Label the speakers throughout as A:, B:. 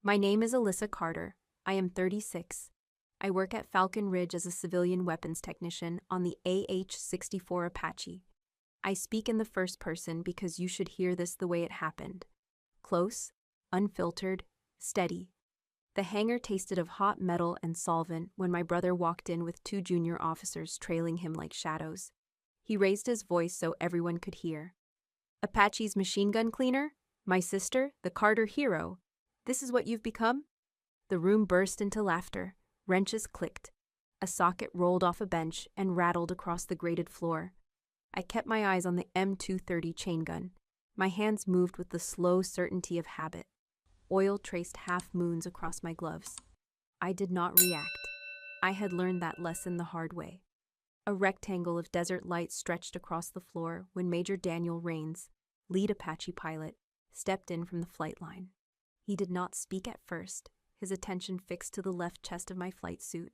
A: My name is Alyssa Carter. I am 36. I work at Falcon Ridge as a civilian weapons technician on the AH-64 Apache. I speak in the first person because you should hear this the way it happened. Close, unfiltered, steady. The hangar tasted of hot metal and solvent when my brother walked in with two junior officers trailing him like shadows. He raised his voice so everyone could hear. Apache's machine gun cleaner? My sister, the Carter hero. This is what you've become? The room burst into laughter. Wrenches clicked. A socket rolled off a bench and rattled across the grated floor. I kept my eyes on the M230 chain gun. My hands moved with the slow certainty of habit. Oil traced half moons across my gloves. I did not react. I had learned that lesson the hard way. A rectangle of desert light stretched across the floor when Major Daniel Rains, lead Apache pilot, stepped in from the flight line. He did not speak at first, his attention fixed to the left chest of my flight suit,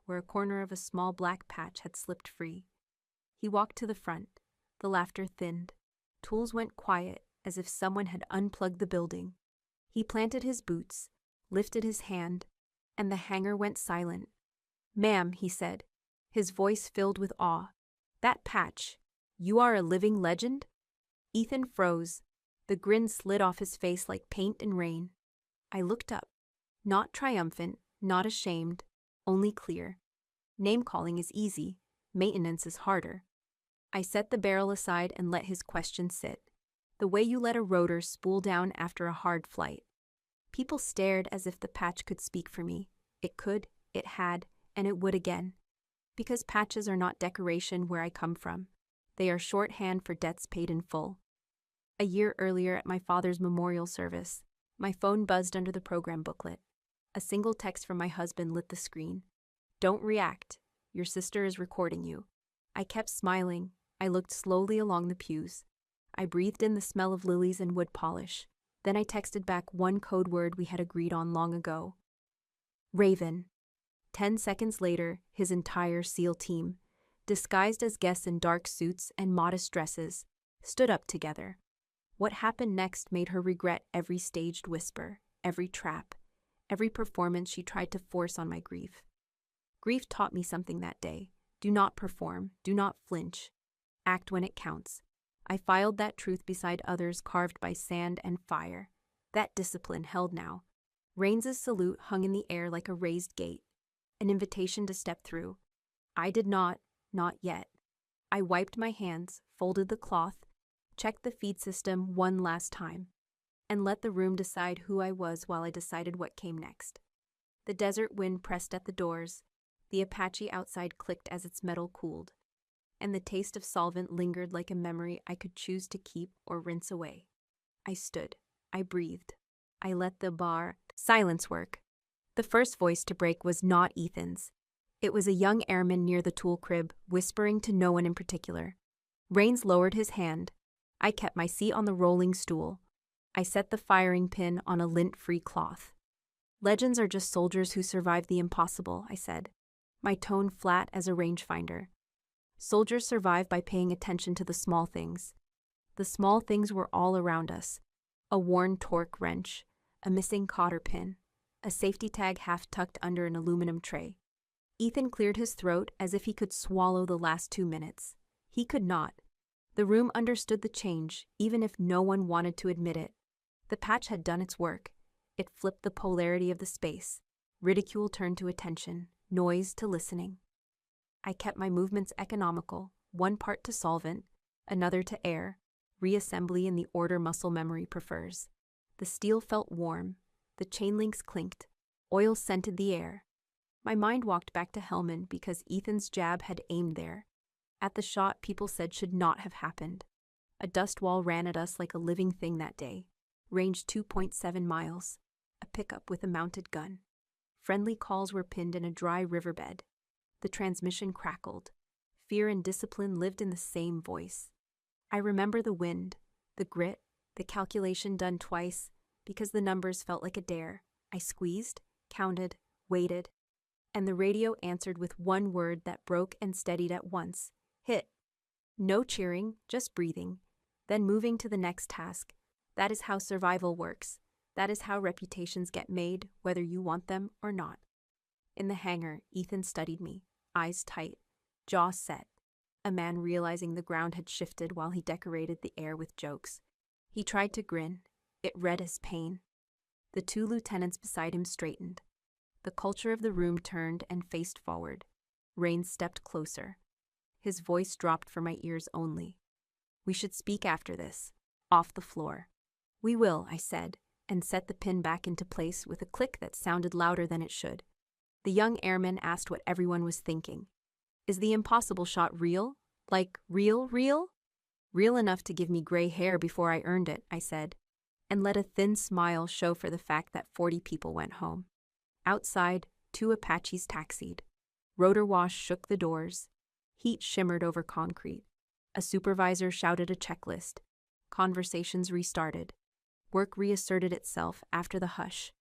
A: where a corner of a small black patch had slipped free. He walked to the front. The laughter thinned. Tools went quiet, as if someone had unplugged the building. He planted his boots, lifted his hand, and the hangar went silent. "Ma'am," he said, his voice filled with awe. "That patch. You are a living legend?" Ethan froze. The grin slid off his face like paint and rain. I looked up. Not triumphant, not ashamed, only clear. Name-calling is easy. Maintenance is harder. I set the barrel aside and let his question sit. The way you let a rotor spool down after a hard flight. People stared as if the patch could speak for me. It could, it had, and it would again. Because patches are not decoration where I come from. They are shorthand for debts paid in full. A year earlier at my father's memorial service, my phone buzzed under the program booklet. A single text from my husband lit the screen. "Don't react. Your sister is recording you." I kept smiling. I looked slowly along the pews. I breathed in the smell of lilies and wood polish. Then I texted back one code word we had agreed on long ago. Raven. 10 seconds later, his entire SEAL team, disguised as guests in dark suits and modest dresses, stood up together. What happened next made her regret every staged whisper, every trap, every performance she tried to force on my grief. Grief taught me something that day. Do not perform, do not flinch. Act when it counts. I filed that truth beside others carved by sand and fire. That discipline held now. Rains's salute hung in the air like a raised gate, an invitation to step through. I did not yet. I wiped my hands, folded the cloth, checked the feed system one last time, and let the room decide who I was while I decided what came next. The desert wind pressed at the doors, the Apache outside clicked as its metal cooled, and the taste of solvent lingered like a memory I could choose to keep or rinse away. I stood. I breathed. I let the silence work. The first voice to break was not Ethan's. It was a young airman near the tool crib, whispering to no one in particular. Rains lowered his hand. I kept my seat on the rolling stool. I set the firing pin on a lint-free cloth. "Legends are just soldiers who survived the impossible," I said, my tone flat as a rangefinder. Soldiers survive by paying attention to the small things. The small things were all around us. A worn torque wrench, a missing cotter pin, a safety tag half tucked under an aluminum tray. Ethan cleared his throat as if he could swallow the last 2 minutes. He could not. The room understood the change, even if no one wanted to admit it. The patch had done its work. It flipped the polarity of the space. Ridicule turned to attention, noise to listening. I kept my movements economical, one part to solvent, another to air, reassembly in the order muscle memory prefers. The steel felt warm. The chain links clinked. Oil scented the air. My mind walked back to Hellman because Ethan's jab had aimed there. At the shot people said should not have happened. A dust wall ran at us like a living thing that day. Range 2.7 miles. A pickup with a mounted gun. Friendly calls were pinned in a dry riverbed. The transmission crackled. Fear and discipline lived in the same voice. I remember the wind, the grit, the calculation done twice, because the numbers felt like a dare. I squeezed, counted, waited, and the radio answered with one word that broke and steadied at once. Hit. No cheering, just breathing, then moving to the next task. That is how survival works. That is how reputations get made, whether you want them or not. In the hangar, Ethan studied me, eyes tight, jaw set, a man realizing the ground had shifted while he decorated the air with jokes. He tried to grin. It read as pain. The two lieutenants beside him straightened. The culture of the room turned and faced forward. Rains stepped closer. His voice dropped for my ears only. We should speak after this. Off the floor. We will, I said, and set the pin back into place with a click that sounded louder than it should. The young airman asked what everyone was thinking. Is the impossible shot real? Like real? Real enough to give me gray hair before I earned it, I said, and let a thin smile show for the fact that 40 people went home. Outside, 2 Apaches taxied. Rotor wash shook the doors. Heat shimmered over concrete. A supervisor shouted a checklist. Conversations restarted. Work reasserted itself after the hush.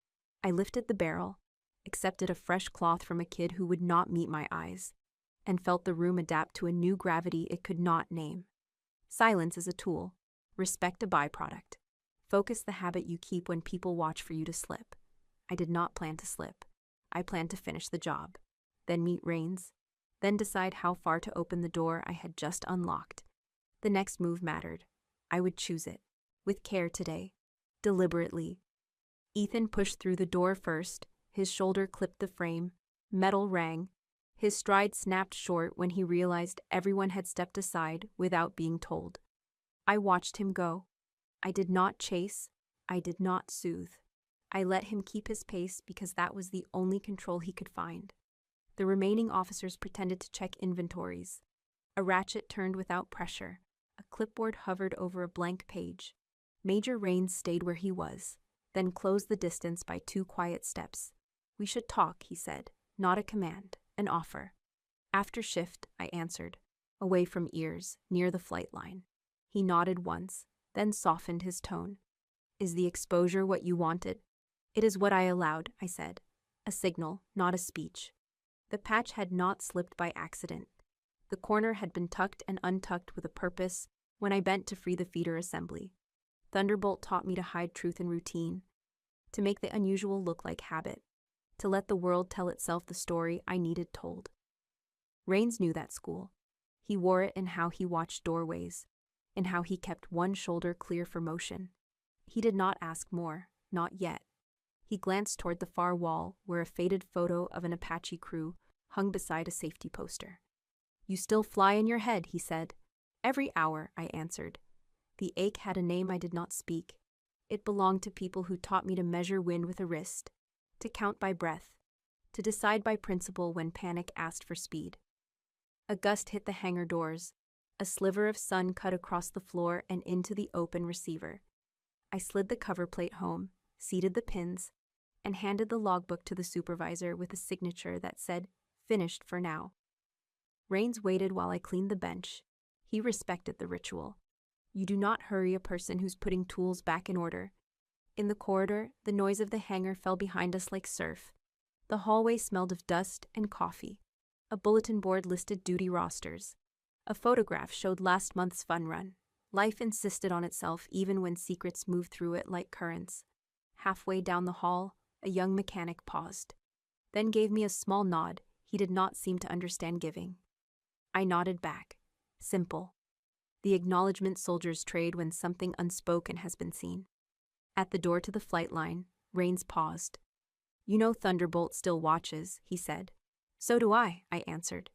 A: I lifted the barrel, accepted a fresh cloth from a kid who would not meet my eyes, and felt the room adapt to a new gravity it could not name. Silence is a tool. Respect a byproduct. Focus the habit you keep when people watch for you to slip. I did not plan to slip. I planned to finish the job, then meet Rains, then decide how far to open the door I had just unlocked. The next move mattered. I would choose it, with care today, deliberately. Ethan pushed through the door first, his shoulder clipped the frame, metal rang. His stride snapped short when he realized everyone had stepped aside without being told. I watched him go. I did not chase, I did not soothe. I let him keep his pace because that was the only control he could find. The remaining officers pretended to check inventories. A ratchet turned without pressure. A clipboard hovered over a blank page. Major Rains stayed where he was, then closed the distance by 2 quiet steps. We should talk, he said, not a command, an offer. After shift, I answered, away from ears, near the flight line. He nodded once, then softened his tone. Is the exposure what you wanted? It is what I allowed, I said. A signal, not a speech. The patch had not slipped by accident. The corner had been tucked and untucked with a purpose when I bent to free the feeder assembly. Thunderbolt taught me to hide truth in routine, to make the unusual look like habit, to let the world tell itself the story I needed told. Rains knew that school. He wore it in how he watched doorways, in how he kept one shoulder clear for motion. He did not ask more, not yet. He glanced toward the far wall where a faded photo of an Apache crew hung beside a safety poster. You still fly in your head, he said. Every hour, I answered. The ache had a name I did not speak. It belonged to people who taught me to measure wind with a wrist, to count by breath, to decide by principle when panic asked for speed. A gust hit the hangar doors. A sliver of sun cut across the floor and into the open receiver. I slid the cover plate home, seated the pins, and handed the logbook to the supervisor with a signature that said, finished for now. Rains waited while I cleaned the bench. He respected the ritual. You do not hurry a person who's putting tools back in order. In the corridor, the noise of the hangar fell behind us like surf. The hallway smelled of dust and coffee. A bulletin board listed duty rosters. A photograph showed last month's fun run. Life insisted on itself even when secrets moved through it like currents. Halfway down the hall, a young mechanic paused, then gave me a small nod he did not seem to understand giving. I nodded back. Simple. The acknowledgement soldiers trade when something unspoken has been seen. At the door to the flight line, Rains paused. You know Thunderbolt still watches, he said. So do I answered.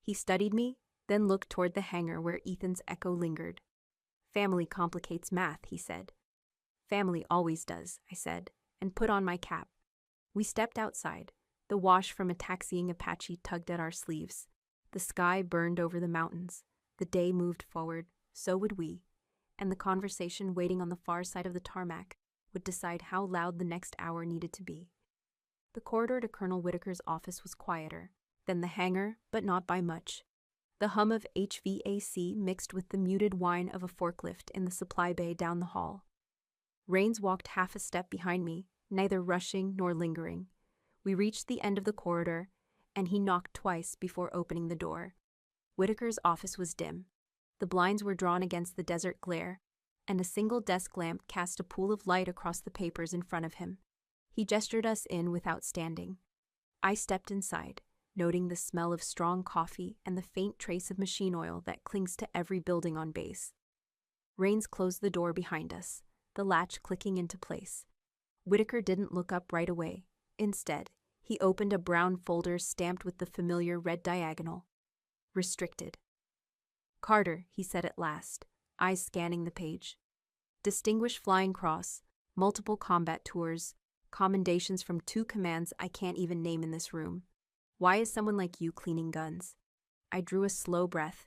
A: He studied me, then looked toward the hangar where Ethan's echo lingered. Family complicates math, he said. Family always does, I said, and put on my cap. We stepped outside. The wash from a taxiing Apache tugged at our sleeves. The sky burned over the mountains. The day moved forward, so would we, and the conversation waiting on the far side of the tarmac would decide how loud the next hour needed to be. The corridor to Colonel Whitaker's office was quieter than the hangar, but not by much. The hum of HVAC mixed with the muted whine of a forklift in the supply bay down the hall. Rains walked half a step behind me, neither rushing nor lingering. We reached the end of the corridor, and he knocked twice before opening the door. Whitaker's office was dim. The blinds were drawn against the desert glare, and a single desk lamp cast a pool of light across the papers in front of him. He gestured us in without standing. I stepped inside, noting the smell of strong coffee and the faint trace of machine oil that clings to every building on base. Rains closed the door behind us, the latch clicking into place. Whitaker didn't look up right away. Instead, he opened a brown folder stamped with the familiar red diagonal. Restricted. Carter, he said at last, eyes scanning the page. Distinguished Flying Cross, multiple combat tours, commendations from 2 commands I can't even name in this room. Why is someone like you cleaning guns? I drew a slow breath,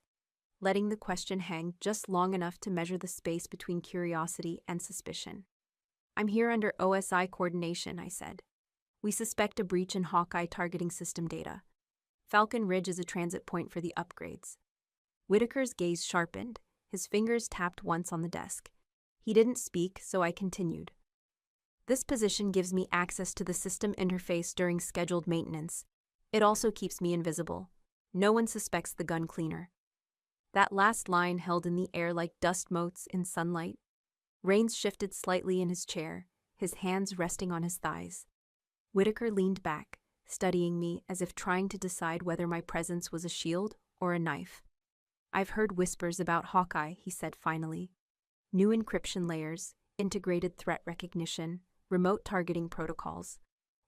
A: letting the question hang just long enough to measure the space between curiosity and suspicion. I'm here under OSI coordination, I said. We suspect a breach in Hawkeye targeting system data. Falcon Ridge is a transit point for the upgrades. Whitaker's gaze sharpened. His fingers tapped once on the desk. He didn't speak, so I continued. This position gives me access to the system interface during scheduled maintenance. It also keeps me invisible. No one suspects the gun cleaner. That last line held in the air like dust motes in sunlight. Rains shifted slightly in his chair, his hands resting on his thighs. Whitaker leaned back, studying me as if trying to decide whether my presence was a shield or a knife. I've heard whispers about Hawkeye, he said finally. New encryption layers, integrated threat recognition, remote targeting protocols.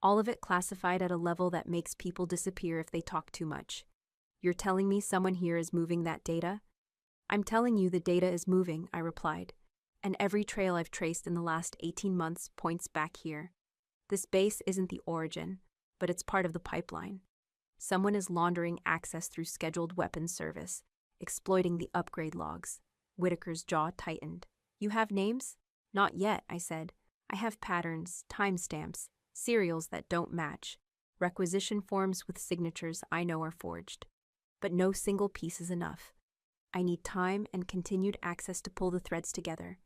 A: All of it classified at a level that makes people disappear if they talk too much. You're telling me someone here is moving that data? I'm telling you the data is moving, I replied. And every trail I've traced in the last 18 months points back here. This base isn't the origin, but it's part of the pipeline. Someone is laundering access through scheduled weapons service, exploiting the upgrade logs. Whitaker's jaw tightened. You have names? Not yet, I said. I have patterns, timestamps, serials that don't match, requisition forms with signatures I know are forged. But no single piece is enough. I need time and continued access to pull the threads together.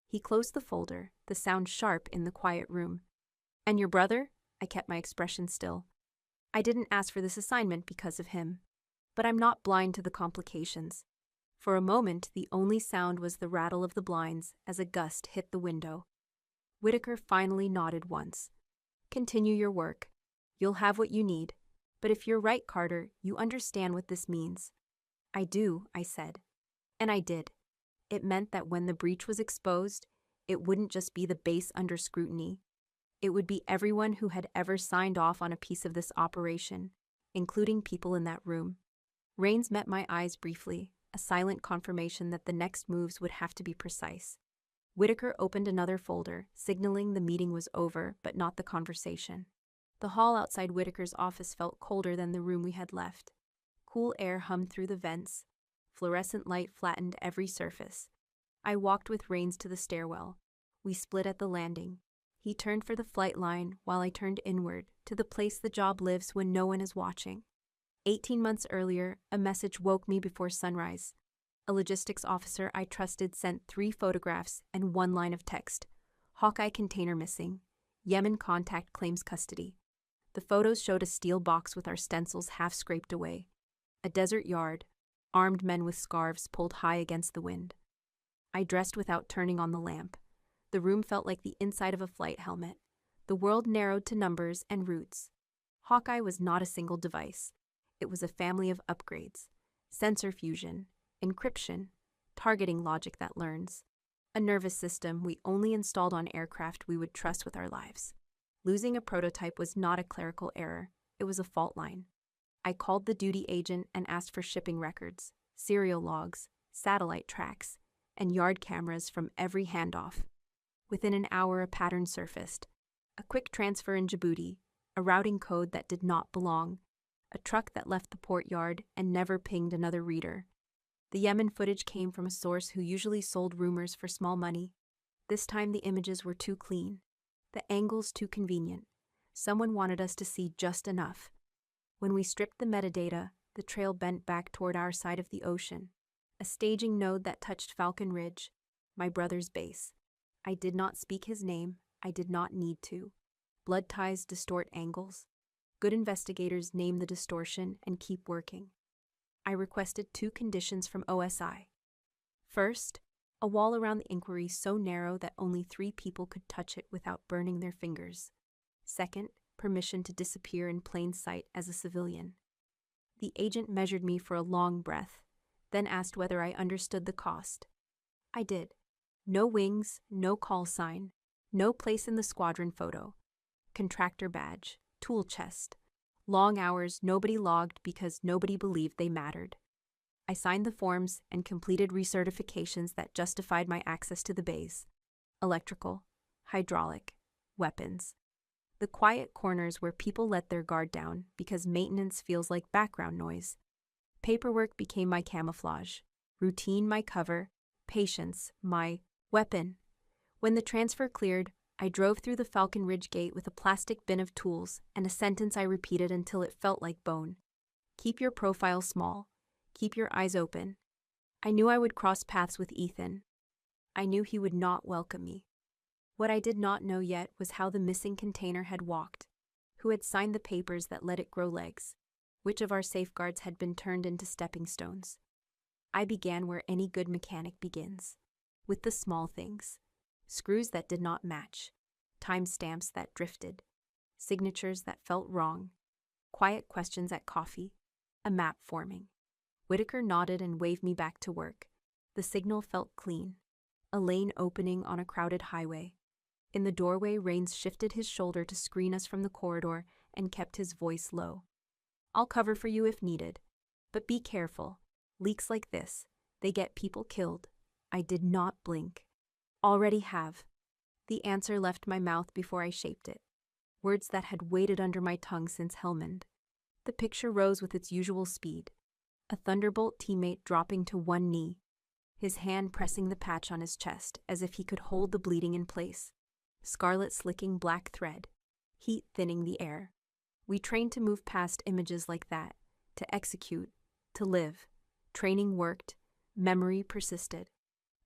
A: He closed the folder, the sound sharp in the quiet room. And your brother? I kept my expression still. I didn't ask for this assignment because of him. But I'm not blind to the complications. For a moment, the only sound was the rattle of the blinds as a gust hit the window. Whitaker finally nodded once. Continue your work. You'll have what you need. But if you're right, Carter, you understand what this means. I do, I said. And I did. It meant that when the breach was exposed, it wouldn't just be the base under scrutiny. It would be everyone who had ever signed off on a piece of this operation, including people in that room. Rains met my eyes briefly, a silent confirmation that the next moves would have to be precise. Whitaker opened another folder, signaling the meeting was over, but not the conversation. The hall outside Whitaker's office felt colder than the room we had left. Cool air hummed through the vents. Fluorescent light flattened every surface. I walked with Rains to the stairwell. We split at the landing. He turned for the flight line while I turned inward, to the place the job lives when no one is watching. 18 months earlier, a message woke me before sunrise. A logistics officer I trusted sent 3 photographs and 1 line of text. Hawkeye container missing. Yemen contact claims custody. The photos showed a steel box with our stencils half scraped away. A desert yard. Armed men with scarves pulled high against the wind. I dressed without turning on the lamp. The room felt like the inside of a flight helmet. The world narrowed to numbers and routes. Hawkeye was not a single device. It was a family of upgrades. Sensor fusion, encryption, targeting logic that learns. A nervous system we only installed on aircraft we would trust with our lives. Losing a prototype was not a clerical error. It was a fault line. I called the duty agent and asked for shipping records, serial logs, satellite tracks, and yard cameras from every handoff. Within an hour, a pattern surfaced. A quick transfer in Djibouti, a routing code that did not belong, a truck that left the port yard and never pinged another reader. The Yemen footage came from a source who usually sold rumors for small money. This time the images were too clean, the angles too convenient. Someone wanted us to see just enough. When we stripped the metadata, the trail bent back toward our side of the ocean, a staging node that touched Falcon Ridge, my brother's base. I did not speak his name. I did not need to. Blood ties distort angles. Good investigators name the distortion and keep working. I requested 2 conditions from OSI. First, A wall around the inquiry so narrow that only 3 people could touch it without burning their fingers. Second, permission to disappear in plain sight as a civilian. The agent measured me for a long breath, then asked whether I understood the cost. I did. No wings, no call sign, no place in the squadron photo. Contractor badge, tool chest. Long hours nobody logged because nobody believed they mattered. I signed the forms and completed recertifications that justified my access to the bays. Electrical, hydraulic, weapons. The quiet corners where people let their guard down because maintenance feels like background noise. Paperwork became my camouflage, routine my cover, patience my weapon. When the transfer cleared, I drove through the Falcon Ridge gate with a plastic bin of tools and a sentence I repeated until it felt like bone. Keep your profile small. Keep your eyes open. I knew I would cross paths with Ethan. I knew he would not welcome me. What I did not know yet was how the missing container had walked, who had signed the papers that let it grow legs, which of our safeguards had been turned into stepping stones. I began where any good mechanic begins, with the small things. Screws that did not match, timestamps that drifted, signatures that felt wrong, quiet questions at coffee, a map forming. Whitaker nodded and waved me back to work. The signal felt clean, a lane opening on a crowded highway. In the doorway, Rains shifted his shoulder to screen us from the corridor and kept his voice low. I'll cover for you if needed, but be careful. Leaks like this, they get people killed. I did not blink. Already have. The answer left my mouth before I shaped it. Words that had waited under my tongue since Helmand. The picture rose with its usual speed. A Thunderbolt teammate dropping to one knee, his hand pressing the patch on his chest as if he could hold the bleeding in place. Scarlet slicking black thread, heat thinning the air. We trained to move past images like that, to execute, to live. Training worked, memory persisted.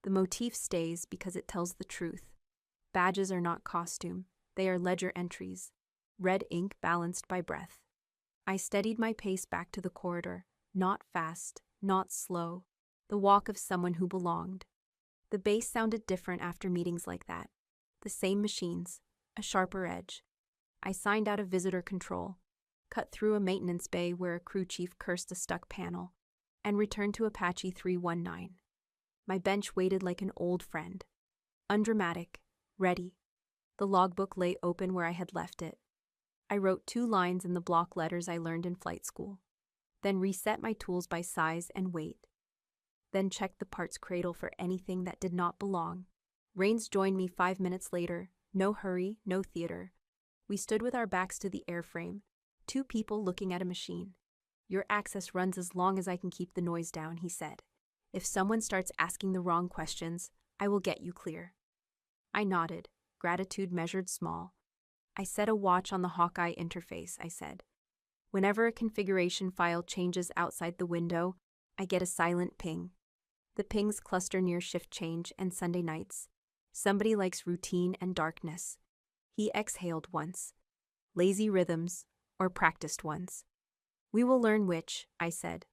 A: The motif stays because it tells the truth. Badges are not costume, they are ledger entries, red ink balanced by breath. I steadied my pace back to the corridor, not fast, not slow, the walk of someone who belonged. The base sounded different after meetings like that. The same machines, a sharper edge. I signed out of visitor control, cut through a maintenance bay where a crew chief cursed a stuck panel, and returned to Apache 319. My bench waited like an old friend. Undramatic, ready. The logbook lay open where I had left it. I wrote 2 lines in the block letters I learned in flight school, then reset my tools by size and weight. Then checked the parts cradle for anything that did not belong. Rains joined me 5 minutes later. No hurry, no theater. We stood with our backs to the airframe, 2 people looking at a machine. Your access runs as long as I can keep the noise down, he said. If someone starts asking the wrong questions, I will get you clear. I nodded, gratitude measured small. I set a watch on the Hawkeye interface, I said. Whenever a configuration file changes outside the window, I get a silent ping. The pings cluster near shift change and Sunday nights. Somebody likes routine and darkness. He exhaled once. Lazy rhythms, or practiced ones. We will learn which, I said.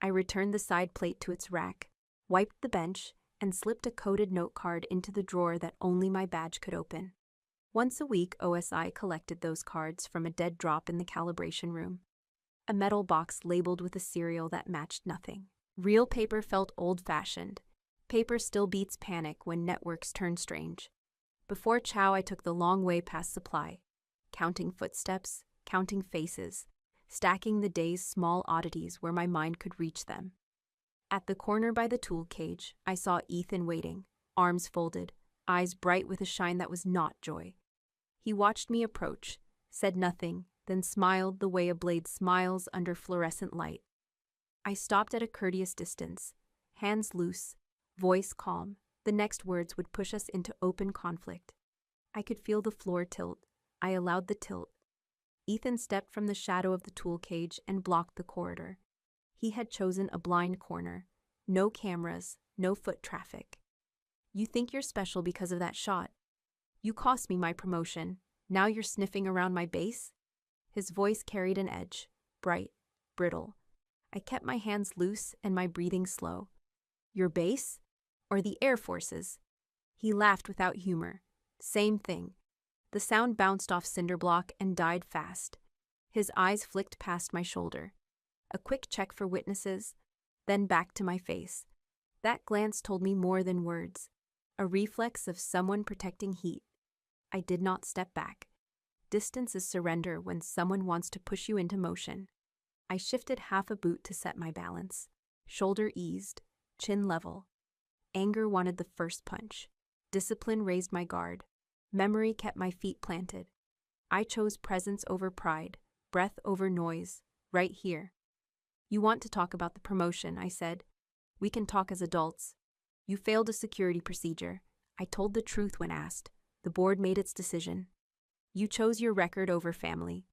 A: I returned the side plate to its rack, wiped the bench, and slipped a coded note card into the drawer that only my badge could open. Once a week, OSI collected those cards from a dead drop in the calibration room. A metal box labeled with a serial that matched nothing. Real paper felt old-fashioned. Paper still beats panic when networks turn strange. Before chow, I took the long way past supply, counting footsteps, counting faces, stacking the day's small oddities where my mind could reach them. At the corner by the tool cage, I saw Ethan waiting, arms folded, eyes bright with a shine that was not joy. He watched me approach, said nothing, then smiled the way a blade smiles under fluorescent light. I stopped at a courteous distance, hands loose, voice calm. The next words would push us into open conflict. I could feel the floor tilt. I allowed the tilt. Ethan stepped from the shadow of the tool cage and blocked the corridor. He had chosen a blind corner. No cameras, no foot traffic. You think you're special because of that shot. You cost me my promotion. Now you're sniffing around my base? His voice carried an edge, bright, brittle. I kept my hands loose and my breathing slow. Your base? Or the Air Forces? He laughed without humor. Same thing. The sound bounced off Cinderblock and died fast. His eyes flicked past my shoulder. A quick check for witnesses, then back to my face. That glance told me more than words. A reflex of someone protecting heat. I did not step back. Distance is surrender when someone wants to push you into motion. I shifted half a boot to set my balance. Shoulder eased, chin level. Anger wanted the first punch. Discipline raised my guard. Memory kept my feet planted. I chose presence over pride, breath over noise, right here. You want to talk about the promotion, I said. We can talk as adults. You failed a security procedure. I told the truth when asked. The board made its decision. You chose your record over family.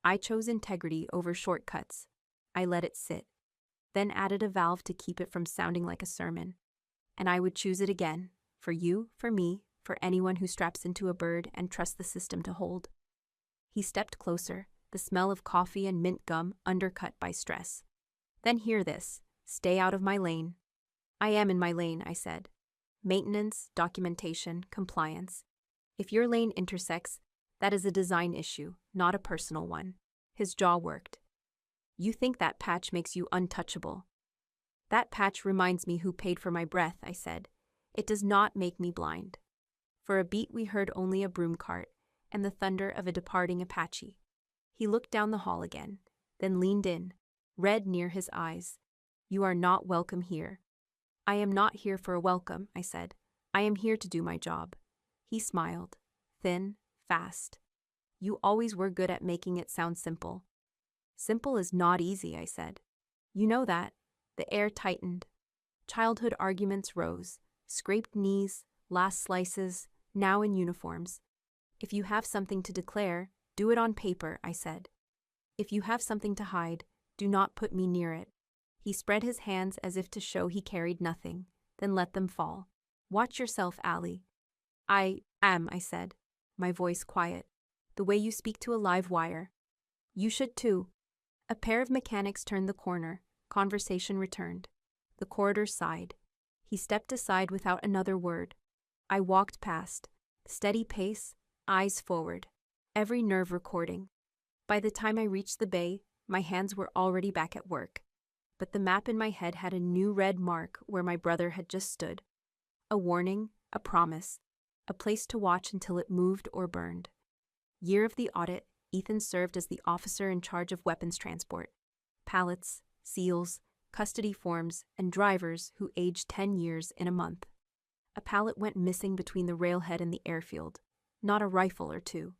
A: I chose integrity over shortcuts. I let it sit, then added a valve to keep it from sounding like a sermon. And I would choose it again, for you, for me, for anyone who straps into a bird and trusts the system to hold. He stepped closer, the smell of coffee and mint gum undercut by stress. Then hear this. Stay out of my lane. I am in my lane, I said. Maintenance, documentation, compliance. If your lane intersects, that is a design issue, not a personal one. His jaw worked. You think that patch makes you untouchable. That patch reminds me who paid for my breath, I said. It does not make me blind. For a beat we heard only a broom cart and the thunder of a departing Apache. He looked down the hall again, then leaned in, red near his eyes. You are not welcome here. I am not here for a welcome, I said. I am here to do my job. He smiled, thin, fast. You always were good at making it sound simple. Simple is not easy, I said. You know that. The air tightened. Childhood arguments rose, scraped knees, last slices, now in uniforms. If you have something to declare, do it on paper, I said. If you have something to hide, do not put me near it. He spread his hands as if to show he carried nothing, then let them fall. Watch yourself, Allie. I said, my voice quiet. The way you speak to a live wire. You should too. A pair of mechanics turned the corner. Conversation returned. The corridor sighed. He stepped aside without another word. I walked past. Steady pace, eyes forward. Every nerve recording. By the time I reached the bay, my hands were already back at work. But the map in my head had a new red mark where my brother had just stood. A warning, a promise, a place to watch until it moved or burned. Year of the audit, Ethan served as the officer in charge of weapons transport. Pallets, seals, custody forms, and drivers who aged 10 years in a month. A pallet went missing between the railhead and the airfield. Not a rifle or two.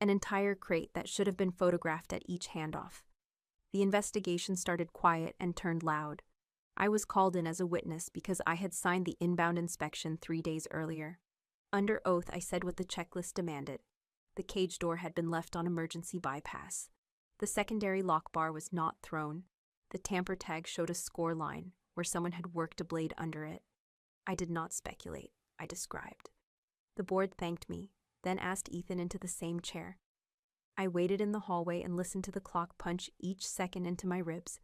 A: An entire crate that should have been photographed at each handoff. The investigation started quiet and turned loud. I was called in as a witness because I had signed the inbound inspection 3 days earlier. Under oath, I said what the checklist demanded. The cage door had been left on emergency bypass. The secondary lock bar was not thrown. The tamper tag showed a score line where someone had worked a blade under it. I did not speculate, I described. The board thanked me, then asked Ethan into the same chair. I waited in the hallway and listened to the clock punch each second into my ribs.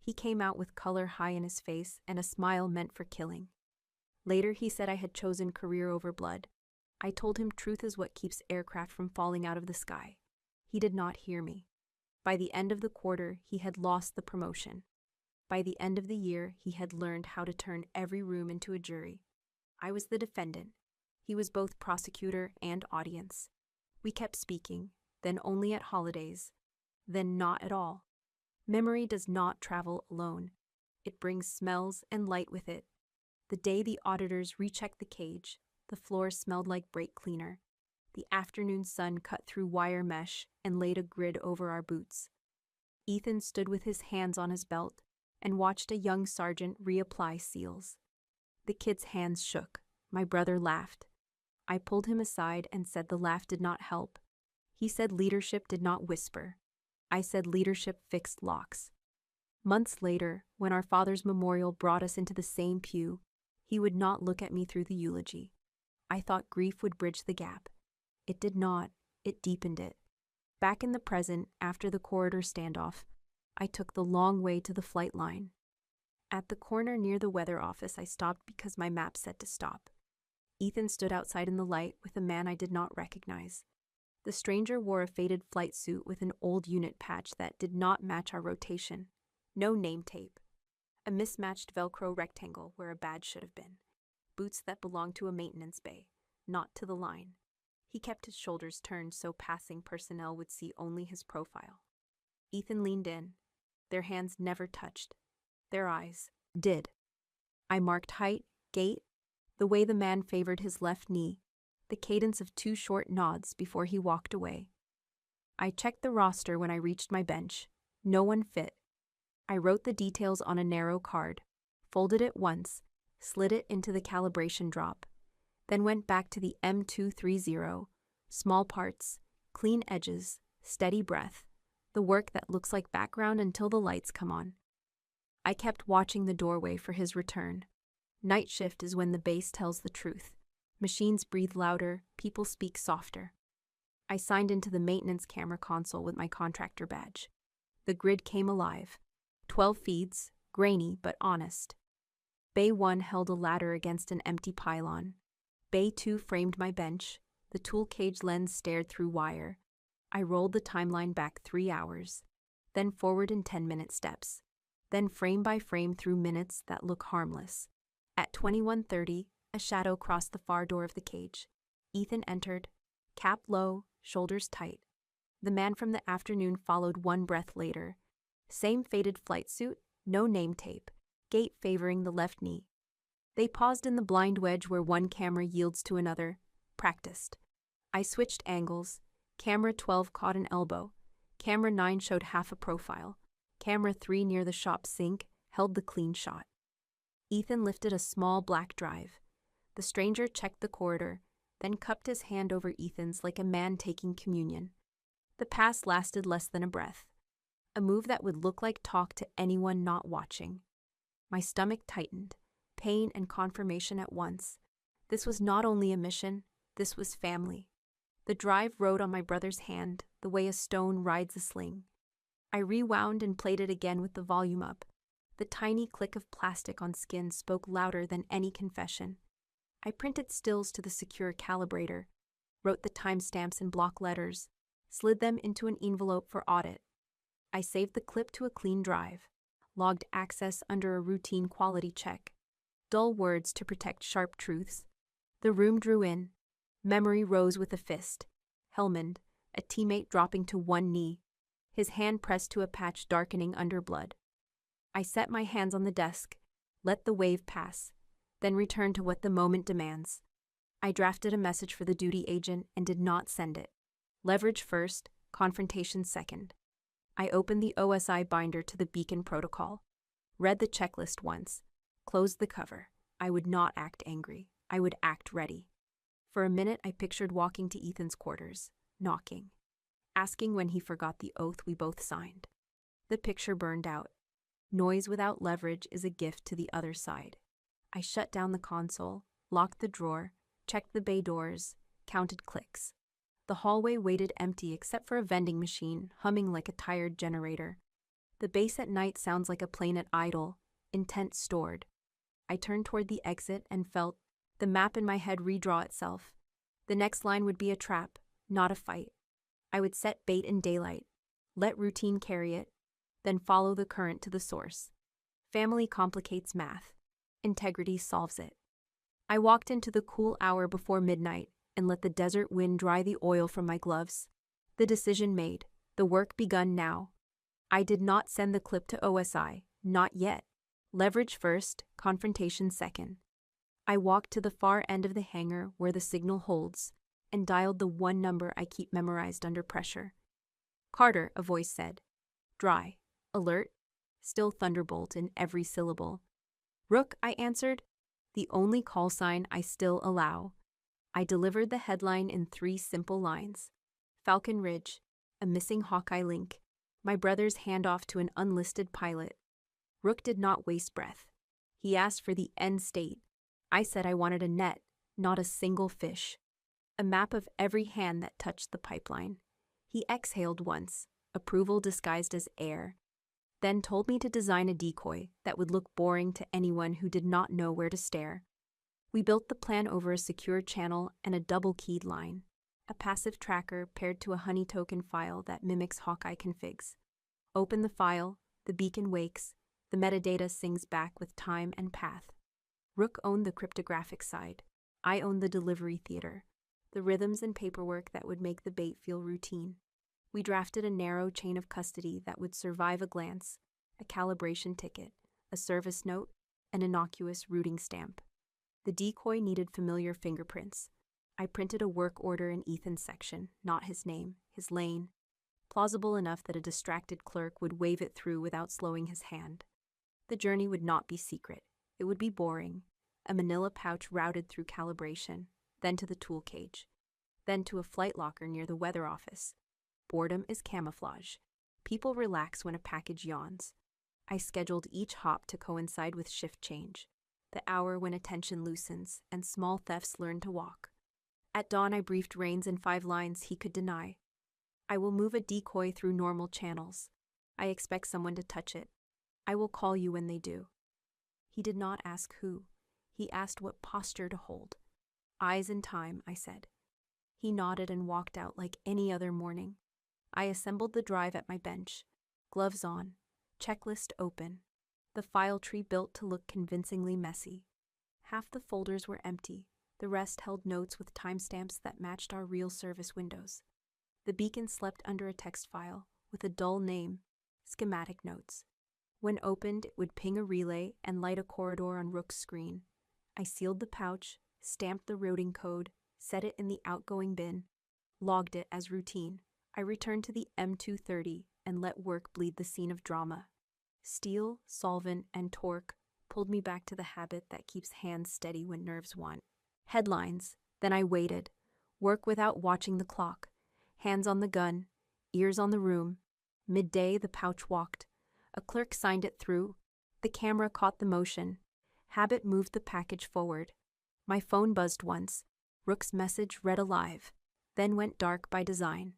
A: He came out with color high in his face and a smile meant for killing. Later he said I had chosen career over blood. I told him truth is what keeps aircraft from falling out of the sky. He did not hear me. By the end of the quarter, he had lost the promotion. By the end of the year, he had learned how to turn every room into a jury. I was the defendant. He was both prosecutor and audience. We kept speaking, then only at holidays, then not at all. Memory does not travel alone. It brings smells and light with it. The day the auditors rechecked the cage, the floor smelled like brake cleaner. The afternoon sun cut through wire mesh and laid a grid over our boots. Ethan stood with his hands on his belt and watched a young sergeant reapply seals. The kid's hands shook. My brother laughed. I pulled him aside and said the laugh did not help. He said leadership did not whisper. I said leadership fixed locks. Months later, when our father's memorial brought us into the same pew, he would not look at me through the eulogy. I thought grief would bridge the gap. It did not. It deepened it. Back in the present, after the corridor standoff, I took the long way to the flight line. At the corner near the weather office, I stopped because my map said to stop. Ethan stood outside in the light with a man I did not recognize. The stranger wore a faded flight suit with an old unit patch that did not match our rotation. No name tape. A mismatched Velcro rectangle where a badge should have been. Boots that belonged to a maintenance bay, not to the line. He kept his shoulders turned so passing personnel would see only his profile. Ethan leaned in. Their hands never touched. Their eyes did. I marked height, gait, the way the man favored his left knee, the cadence of 2 short nods before he walked away. I checked the roster when I reached my bench. No one fit. I wrote the details on a narrow card, folded it once, slid it into the calibration drop, then went back to the M230, small parts, clean edges, steady breath, the work that looks like background until the lights come on. I kept watching the doorway for his return. Night shift is when the base tells the truth. Machines breathe louder, people speak softer. I signed into the maintenance camera console with my contractor badge. The grid came alive. 12 feeds, grainy but honest. Bay 1 held a ladder against an empty pylon. Bay 2 framed my bench. The tool cage lens stared through wire. I rolled the timeline back 3 hours, then forward in 10-minute steps, then frame by frame through minutes that look harmless. At 21:30, a shadow crossed the far door of the cage. Ethan entered, cap low, shoulders tight. The man from the afternoon followed 1 breath later. Same faded flight suit, no name tape, gait favoring the left knee. They paused in the blind wedge where one camera yields to another, practiced. I switched angles. Camera 12 caught an elbow. Camera 9 showed half a profile. Camera 3 near the shop sink held the clean shot. Ethan lifted a small black drive. The stranger checked the corridor, then cupped his hand over Ethan's like a man taking communion. The pass lasted less than a breath. A move that would look like talk to anyone not watching. My stomach tightened, pain and confirmation at once. This was not only a mission, this was family. The drive rode on my brother's hand, the way a stone rides a sling. I rewound and played it again with the volume up. The tiny click of plastic on skin spoke louder than any confession. I printed stills to the secure calibrator, wrote the timestamps in block letters, slid them into an envelope for audit. I saved the clip to a clean drive, logged access under a routine quality check. Dull words to protect sharp truths. The room drew in. Memory rose with a fist. Helmand, a teammate dropping to one knee, his hand pressed to a patch darkening under blood. I set my hands on the desk, let the wave pass, then returned to what the moment demands. I drafted a message for the duty agent and did not send it. Leverage first, confrontation second. I opened the OSI binder to the beacon protocol, read the checklist once, closed the cover. I would not act angry. I would act ready. For a minute, I pictured walking to Ethan's quarters, knocking, asking when he forgot the oath we both signed. The picture burned out. Noise without leverage is a gift to the other side. I shut down the console, locked the drawer, checked the bay doors, counted clicks. The hallway waited empty except for a vending machine humming like a tired generator. The base at night sounds like a plane at idle, intent stored. I turned toward the exit and felt the map in my head redraw itself. The next line would be a trap, not a fight. I would set bait in daylight, let routine carry it, then follow the current to the source. Family complicates math. Integrity solves it. I walked into the cool hour before midnight and let the desert wind dry the oil from my gloves. The decision made, the work begun now. I did not send the clip to OSI, not yet. Leverage first, confrontation second. I walked to the far end of the hangar where the signal holds and dialed the one number I keep memorized under pressure. Carter, a voice said. Dry. Alert. Still thunderbolt in every syllable. Rook, I answered. The only call sign I still allow. I delivered the headline in 3 simple lines. Falcon Ridge, a missing Hawkeye link, my brother's handoff to an unlisted pilot. Rook did not waste breath. He asked for the end state. I said I wanted a net, not a single fish. A map of every hand that touched the pipeline. He exhaled once, approval disguised as air. then told me to design a decoy that would look boring to anyone who did not know where to stare. We built the plan over a secure channel and a double-keyed line, a passive tracker paired to a honey token file that mimics Hawkeye configs. Open the file, the beacon wakes, the metadata sings back with time and path. Rook owned the cryptographic side. I owned the delivery theater, the rhythms and paperwork that would make the bait feel routine. We drafted a narrow chain of custody that would survive a glance, a calibration ticket, a service note, an innocuous routing stamp. The decoy needed familiar fingerprints. I printed a work order in Ethan's section, not his name, his lane, plausible enough that a distracted clerk would wave it through without slowing his hand. The journey would not be secret. It would be boring. A manila pouch routed through calibration, then to the tool cage, then to a flight locker near the weather office. Boredom is camouflage. People relax when a package yawns. I scheduled each hop to coincide with shift change, the hour when attention loosens and small thefts learn to walk. At dawn, I briefed Rains in 5 lines he could deny. I will move a decoy through normal channels. I expect someone to touch it. I will call you when they do. He did not ask who. He asked what posture to hold. Eyes in time, I said. He nodded and walked out like any other morning. I assembled the drive at my bench. Gloves on. Checklist open. The file tree built to look convincingly messy. Half the folders were empty. The rest held notes with timestamps that matched our real service windows. The beacon slept under a text file with a dull name, schematic notes. When opened, it would ping a relay and light a corridor on Rook's screen. I sealed the pouch, stamped the routing code, set it in the outgoing bin, logged it as routine. I returned to the M230 and let work bleed the scene of drama. Steel, solvent, and torque pulled me back to the habit that keeps hands steady when nerves want. Headlines. Then I waited. Work without watching the clock. Hands on the gun, ears on the room. Midday, the pouch walked. A clerk signed it through. The camera caught the motion. Habit moved the package forward. My phone buzzed once. Rook's message read alive, then went dark by design.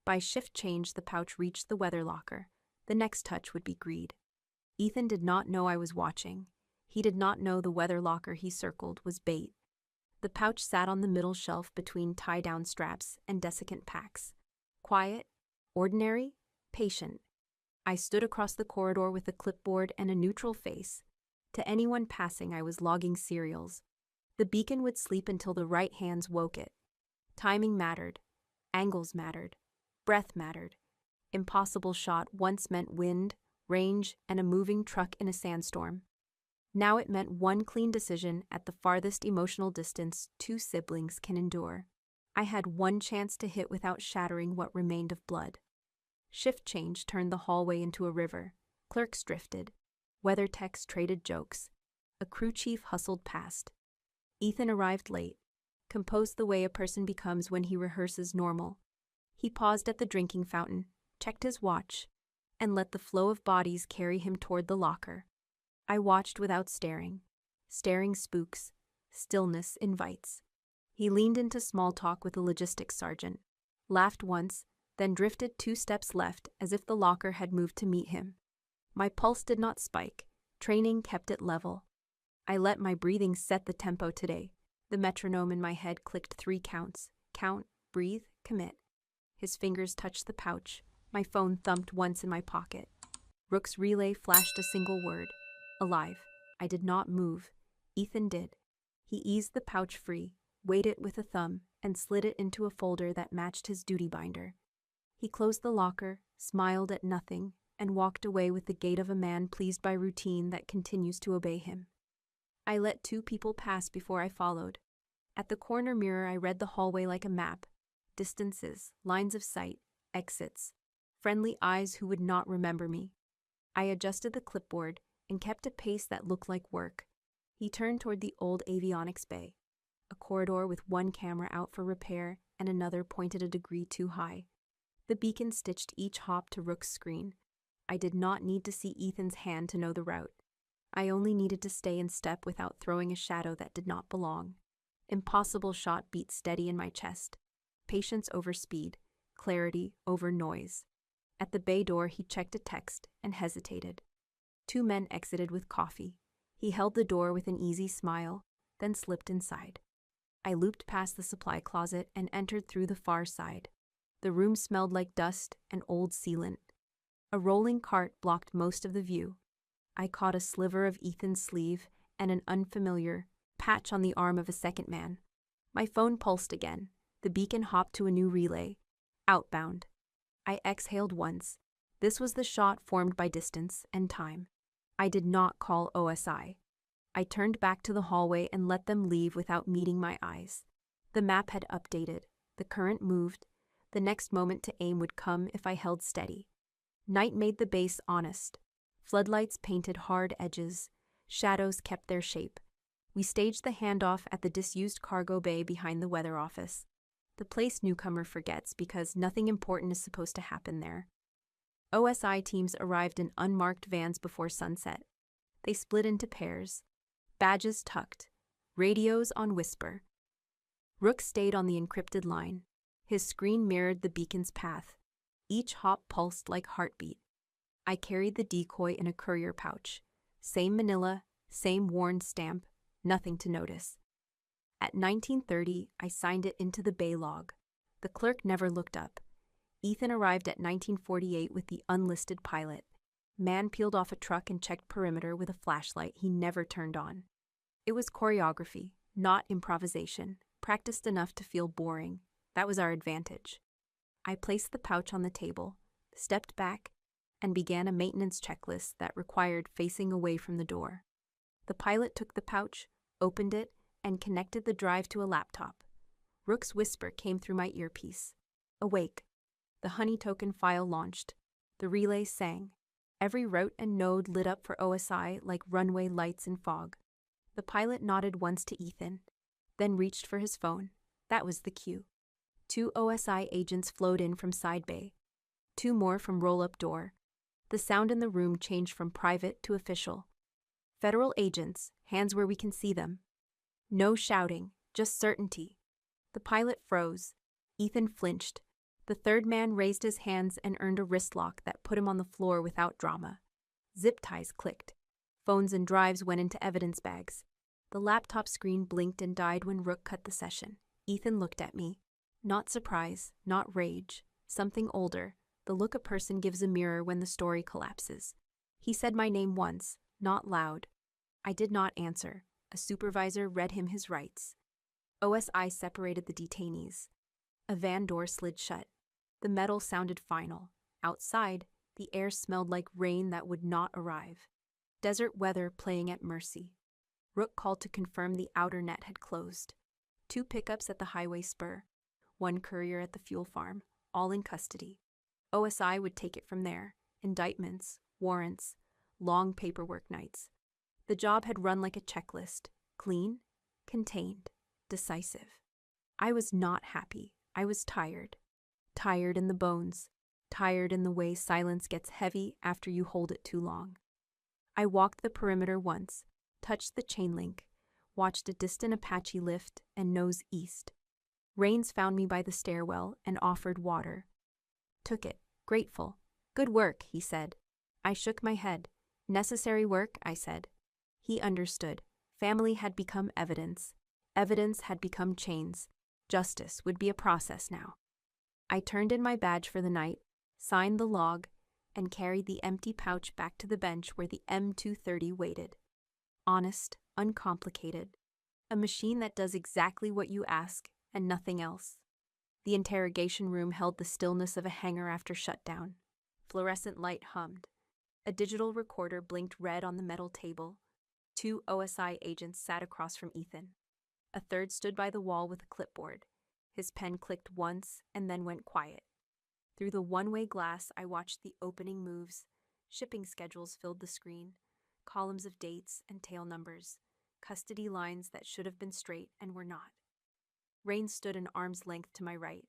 A: By shift change, the pouch reached the weather locker. The next touch would be greed. Ethan did not know I was watching. He did not know the weather locker he circled was bait. The pouch sat on the middle shelf between tie-down straps and desiccant packs. Quiet, ordinary, patient. I stood across the corridor with a clipboard and a neutral face. To anyone passing, I was logging serials. The beacon would sleep until the right hands woke it. Timing mattered. Angles mattered. Breath mattered. Impossible shot once meant wind, range, and a moving truck in a sandstorm. Now it meant one clean decision at the farthest emotional distance 2 siblings can endure. I had one chance to hit without shattering what remained of blood. Shift change turned the hallway into a river. Clerks drifted. Weather techs traded jokes. A crew chief hustled past. Ethan arrived late, composed the way a person becomes when he rehearses normal. He paused at the drinking fountain, checked his watch, and let the flow of bodies carry him toward the locker. I watched without staring. Staring spooks. Stillness invites. He leaned into small talk with a logistics sergeant, laughed once, then drifted 2 steps left as if the locker had moved to meet him. My pulse did not spike. Training kept it level. I let my breathing set the tempo today. The metronome in my head clicked 3 counts. Count, breathe, commit. His fingers touched the pouch. My phone thumped once in my pocket. Rook's relay flashed a single word. Alive. I did not move. Ethan did. He eased the pouch free, weighed it with a thumb, and slid it into a folder that matched his duty binder. He closed the locker, smiled at nothing, and walked away with the gait of a man pleased by routine that continues to obey him. I let 2 people pass before I followed. At the corner mirror, I read the hallway like a map. Distances, lines of sight, exits, friendly eyes who would not remember me. I adjusted the clipboard and kept a pace that looked like work. He turned toward the old avionics bay, a corridor with one camera out for repair and another pointed a degree too high. The beacon stitched each hop to Rook's screen. I did not need to see Ethan's hand to know the route. I only needed to stay in step without throwing a shadow that did not belong. Impossible shot beat steady in my chest. Patience over speed, clarity over noise. At the bay door, he checked a text and hesitated. Two men exited with coffee. He held the door with an easy smile, then slipped inside. I looped past the supply closet and entered through the far side. The room smelled like dust and old sealant. A rolling cart blocked most of the view. I caught a sliver of Ethan's sleeve and an unfamiliar patch on the arm of a second man. My phone pulsed again. The beacon hopped to a new relay. Outbound. I exhaled once. This was the shot formed by distance and time. I did not call OSI. I turned back to the hallway and let them leave without meeting my eyes. The map had updated. The current moved. The next moment to aim would come if I held steady. Night made the base honest. Floodlights painted hard edges. Shadows kept their shape. We staged the handoff at the disused cargo bay behind the weather office. The place newcomer forgets because nothing important is supposed to happen there. OSI teams arrived in unmarked vans before sunset. They split into pairs. Badges tucked. Radios on whisper. Rook stayed on the encrypted line. His screen mirrored the beacon's path. Each hop pulsed like heartbeat. I carried the decoy in a courier pouch. Same manila, same worn stamp, nothing to notice. At 19:30, I signed it into the bay log. The clerk never looked up. Ethan arrived at 1948 with the unlisted pilot. Man peeled off a truck and checked perimeter with a flashlight he never turned on. It was choreography, not improvisation, practiced enough to feel boring. That was our advantage. I placed the pouch on the table, stepped back, and began a maintenance checklist that required facing away from the door. The pilot took the pouch, opened it, and connected the drive to a laptop. Rook's whisper came through my earpiece. Awake. The honey token file launched. The relay sang. Every route and node lit up for OSI like runway lights in fog. The pilot nodded once to Ethan, then reached for his phone. That was the cue. 2 OSI agents flowed in from side bay. 2 more from roll-up door. The sound in the room changed from private to official. Federal agents, hands where we can see them. No shouting, just certainty. The pilot froze. Ethan flinched. The third man raised his hands and earned a wrist lock that put him on the floor without drama. Zip ties clicked. Phones and drives went into evidence bags. The laptop screen blinked and died when Rook cut the session. Ethan looked at me. Not surprise, not rage. Something older. The look a person gives a mirror when the story collapses. He said my name once, not loud. I did not answer. A supervisor read him his rights. OSI separated the detainees. A van door slid shut. The metal sounded final. Outside, the air smelled like rain that would not arrive. Desert weather playing at mercy. Rook called to confirm the outer net had closed. 2 pickups at the highway spur. 1 courier at the fuel farm, all in custody. OSI would take it from there. Indictments, warrants, long paperwork nights. The job had run like a checklist. Clean, contained, decisive. I was not happy. I was tired. Tired in the bones. Tired in the way silence gets heavy after you hold it too long. I walked the perimeter once, touched the chain link, watched a distant Apache lift and nose east. Rains found me by the stairwell and offered water. Took it, grateful. Good work, he said. I shook my head. Necessary work, I said. He understood. Family had become evidence. Evidence had become chains. Justice would be a process now. I turned in my badge for the night, signed the log, and carried the empty pouch back to the bench where the M230 waited. Honest, uncomplicated. A machine that does exactly what you ask and nothing else. The interrogation room held the stillness of a hangar after shutdown. Fluorescent light hummed. A digital recorder blinked red on the metal table. 2 OSI agents sat across from Ethan. A third stood by the wall with a clipboard. His pen clicked once and then went quiet. Through the one-way glass, I watched the opening moves. Shipping schedules filled the screen. Columns of dates and tail numbers. Custody lines that should have been straight and were not. Rain stood an arm's length to my right.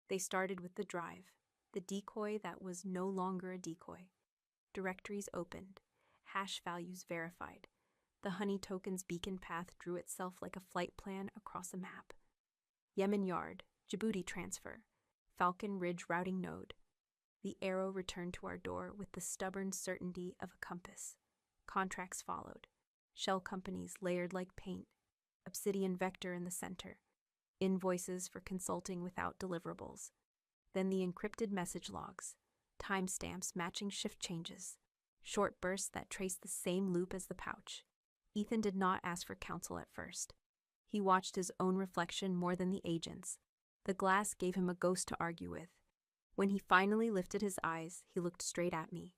A: They started with the drive, the decoy that was no longer a decoy. Directories opened. Hash values verified. The honey token's beacon path drew itself like a flight plan across a map. Yemen Yard, Djibouti transfer, Falcon Ridge routing node. The arrow returned to our door with the stubborn certainty of a compass. Contracts followed. Shell companies layered like paint. Obsidian Vector in the center. Invoices for consulting without deliverables. Then the encrypted message logs. Timestamps matching shift changes. Short bursts that traced the same loop as the pouch. Ethan did not ask for counsel at first. He watched his own reflection more than the agent's. The glass gave him a ghost to argue with. When he finally lifted his eyes, he looked straight at me.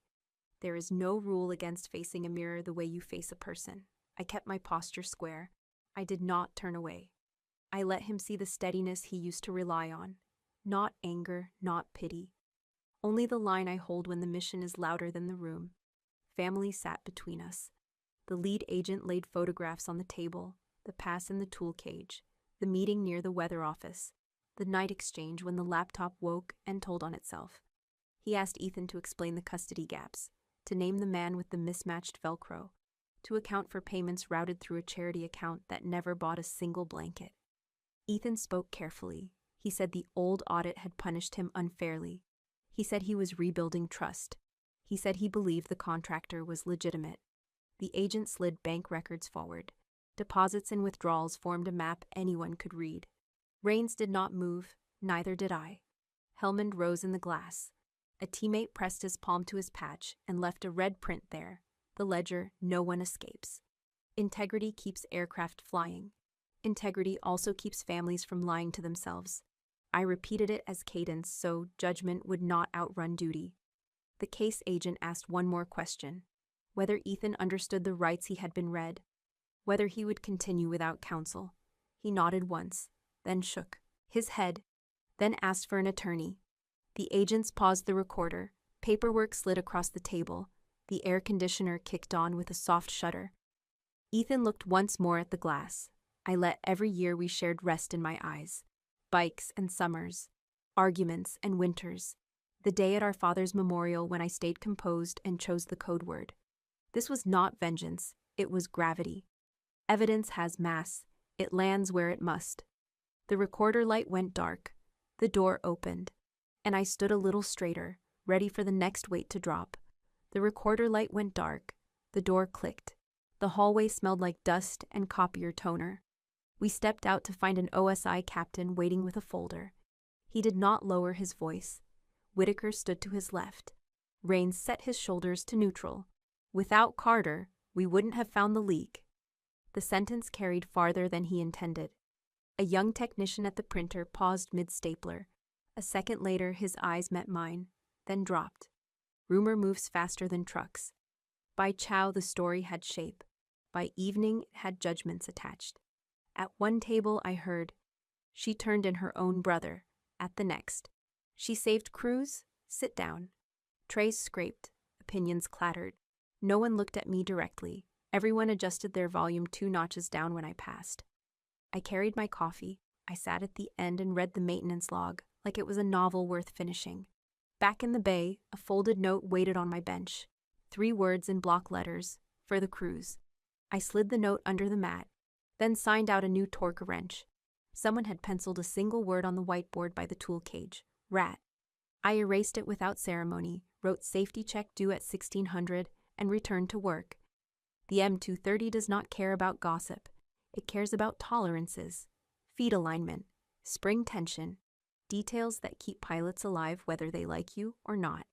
A: There is no rule against facing a mirror the way you face a person. I kept my posture square. I did not turn away. I let him see the steadiness he used to rely on. Not anger, not pity. Only the line I hold when the mission is louder than the room. Family sat between us. The lead agent laid photographs on the table, the pass in the tool cage, the meeting near the weather office, the night exchange when the laptop woke and told on itself. He asked Ethan to explain the custody gaps, to name the man with the mismatched Velcro, to account for payments routed through a charity account that never bought a single blanket. Ethan spoke carefully. He said the old audit had punished him unfairly. He said he was rebuilding trust. He said he believed the contractor was legitimate. The agent slid bank records forward. Deposits and withdrawals formed a map anyone could read. Rains did not move, neither did I. Helmond rose in the glass. A teammate pressed his palm to his patch and left a red print there. The ledger, no one escapes. Integrity keeps aircraft flying. Integrity also keeps families from lying to themselves. I repeated it as cadence so judgment would not outrun duty. The case agent asked one more question. Whether Ethan understood the rights he had been read. Whether he would continue without counsel. He nodded once, then shook his head, then asked for an attorney. The agents paused the recorder. Paperwork slid across the table. The air conditioner kicked on with a soft shudder. Ethan looked once more at the glass. I let every year we shared rest in my eyes. Bikes and summers. Arguments and winters. The day at our father's memorial when I stayed composed and chose the code word. This was not vengeance. It was gravity. Evidence has mass. It lands where it must. The recorder light went dark. The door opened. And I stood a little straighter, ready for the next weight to drop. The recorder light went dark. The door clicked. The hallway smelled like dust and copier toner. We stepped out to find an OSI captain waiting with a folder. He did not lower his voice. Whitaker stood to his left. Rains set his shoulders to neutral. Without Carter, we wouldn't have found the leak. The sentence carried farther than he intended. A young technician at the printer paused mid-stapler. A second later, his eyes met mine, then dropped. Rumor moves faster than trucks. By Chow, the story had shape. By evening, it had judgments attached. At one table, I heard, "She turned in her own brother." At the next, "She saved Cruz? Sit down." Trays scraped. Opinions clattered. No one looked at me directly. Everyone adjusted their volume 2 notches down when I passed. I carried my coffee. I sat at the end and read the maintenance log, like it was a novel worth finishing. Back in the bay, a folded note waited on my bench. 3 words in block letters, for the Cruz. I slid the note under the mat, then signed out a new torque wrench. Someone had penciled a single word on the whiteboard by the tool cage, rat. I erased it without ceremony, wrote safety check due at 1600, and returned to work. The M230 does not care about gossip. It cares about tolerances, feet alignment, spring tension, details that keep pilots alive whether they like you or not.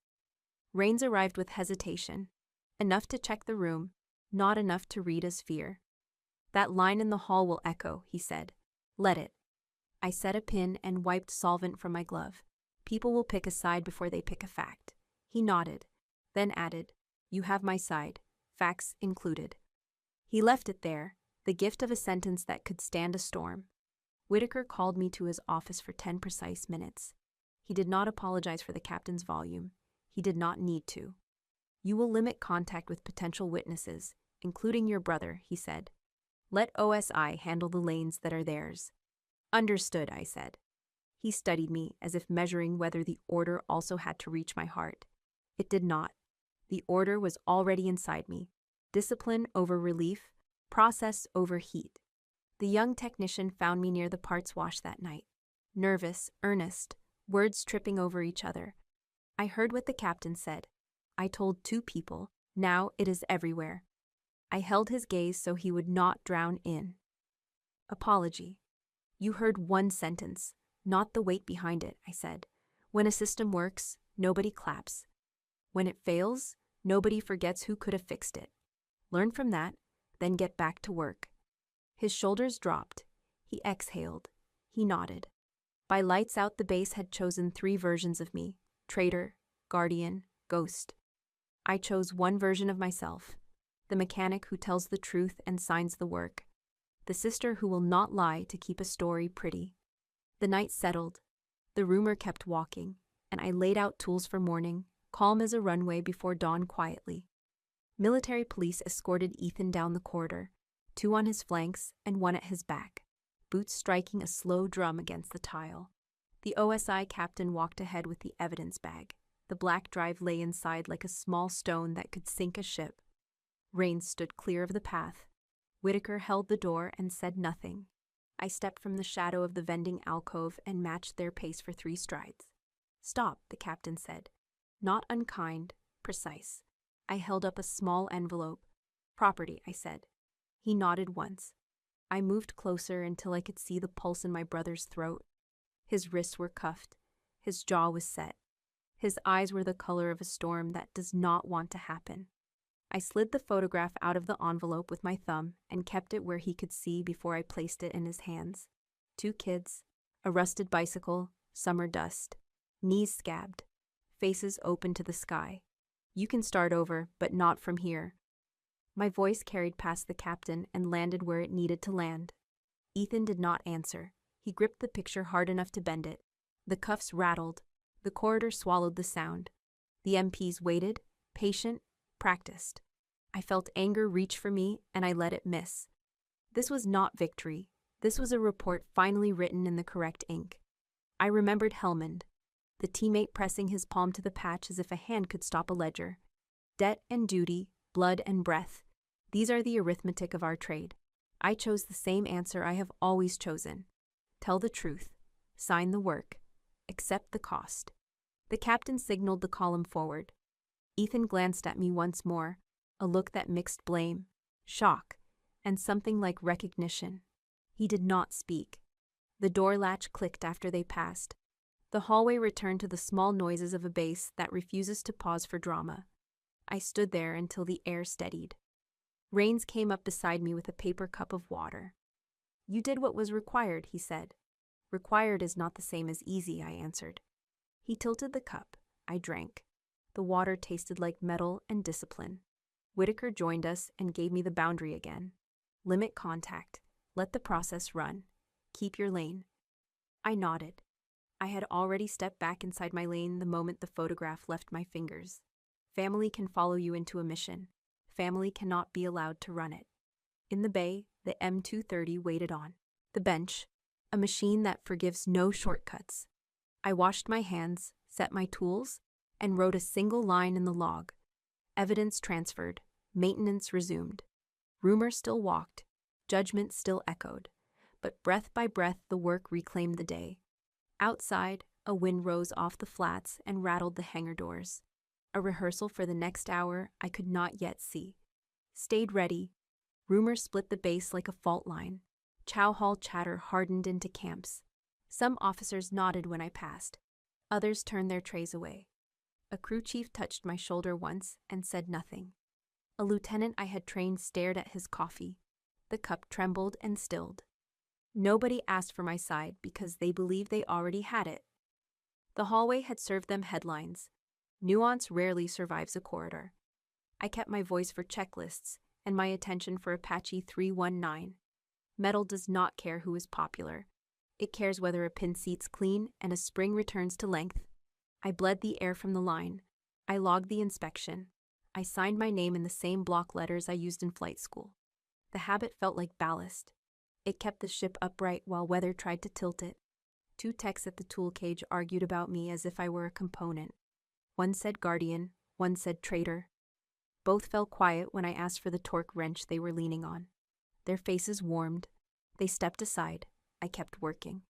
A: Rains arrived with hesitation, enough to check the room, not enough to read as fear. "That line in the hall will echo," he said. "Let it." I set a pin and wiped solvent from my glove. "People will pick a side before they pick a fact." He nodded, then added, "You have my side, facts included." He left it there, the gift of a sentence that could stand a storm. Whitaker called me to his office for 10 precise minutes. He did not apologize for the captain's volume. He did not need to. "You will limit contact with potential witnesses, including your brother," he said. "Let OSI handle the lanes that are theirs." "Understood," I said. He studied me as if measuring whether the order also had to reach my heart. It did not. The order was already inside me. Discipline over relief, process over heat. The young technician found me near the parts wash that night. Nervous, earnest, words tripping over each other. I heard what the captain said. I told 2 people. Now it is everywhere. I held his gaze so he would not drown in. Apology. You heard 1 sentence, not the weight behind it, I said. When a system works, nobody claps. When it fails, nobody forgets who could have fixed it. Learn from that, then get back to work. His shoulders dropped. He exhaled. He nodded. By lights out, the base had chosen 3 versions of me: traitor, guardian, ghost. I chose 1 version of myself, the mechanic who tells the truth and signs the work, the sister who will not lie to keep a story pretty. The night settled. The rumor kept walking, and I laid out tools for morning, calm as a runway before dawn quietly. Military police escorted Ethan down the corridor, 2 on his flanks and 1 at his back, boots striking a slow drum against the tile. The OSI captain walked ahead with the evidence bag. The black drive lay inside like a small stone that could sink a ship. Rains stood clear of the path. Whitaker held the door and said nothing. I stepped from the shadow of the vending alcove and matched their pace for 3 strides. Stop, the captain said. Not unkind, precise. I held up a small envelope. Property, I said. He nodded once. I moved closer until I could see the pulse in my brother's throat. His wrists were cuffed. His jaw was set. His eyes were the color of a storm that does not want to happen. I slid the photograph out of the envelope with my thumb and kept it where he could see before I placed it in his hands. 2 kids, a rusted bicycle, summer dust, knees scabbed, faces open to the sky. You can start over, but not from here. My voice carried past the captain and landed where it needed to land. Ethan did not answer. He gripped the picture hard enough to bend it. The cuffs rattled. The corridor swallowed the sound. The MPs waited, patient, practiced. I felt anger reach for me, and I let it miss. This was not victory. This was a report finally written in the correct ink. I remembered Helmand, the teammate pressing his palm to the patch as if a hand could stop a ledger. Debt and duty, blood and breath. These are the arithmetic of our trade. I chose the same answer I have always chosen. Tell the truth. Sign the work. Accept the cost. The captain signaled the column forward. Ethan glanced at me once more, a look that mixed blame, shock, and something like recognition. He did not speak. The door latch clicked after they passed. The hallway returned to the small noises of a base that refuses to pause for drama. I stood there until the air steadied. Rains came up beside me with a paper cup of water. You did what was required, he said. Required is not the same as easy, I answered. He tilted the cup. I drank. The water tasted like metal and discipline. Whitaker joined us and gave me the boundary again. Limit contact. Let the process run. Keep your lane. I nodded. I had already stepped back inside my lane the moment the photograph left my fingers. Family can follow you into a mission. Family cannot be allowed to run it. In the bay, the M230 waited on. The bench, a machine that forgives no shortcuts. I washed my hands, set my tools, and wrote a single line in the log. Evidence transferred. Maintenance resumed. Rumor still walked. Judgment still echoed. But breath by breath the work reclaimed the day. Outside, a wind rose off the flats and rattled the hangar doors. A rehearsal for the next hour I could not yet see. Stayed ready. Rumor split the base like a fault line. Chow hall chatter hardened into camps. Some officers nodded when I passed. Others turned their trays away. A crew chief touched my shoulder once and said nothing. A lieutenant I had trained stared at his coffee. The cup trembled and stilled. Nobody asked for my side because they believed they already had it. The hallway had served them headlines. Nuance rarely survives a corridor. I kept my voice for checklists and my attention for Apache 319. Metal does not care who is popular. It cares whether a pin seat's clean and a spring returns to length. I bled the air from the line. I logged the inspection. I signed my name in the same block letters I used in flight school. The habit felt like ballast. It kept the ship upright while weather tried to tilt it. 2 techs at the tool cage argued about me as if I were a component. One said guardian, one said traitor. Both fell quiet when I asked for the torque wrench they were leaning on. Their faces warmed. They stepped aside. I kept working.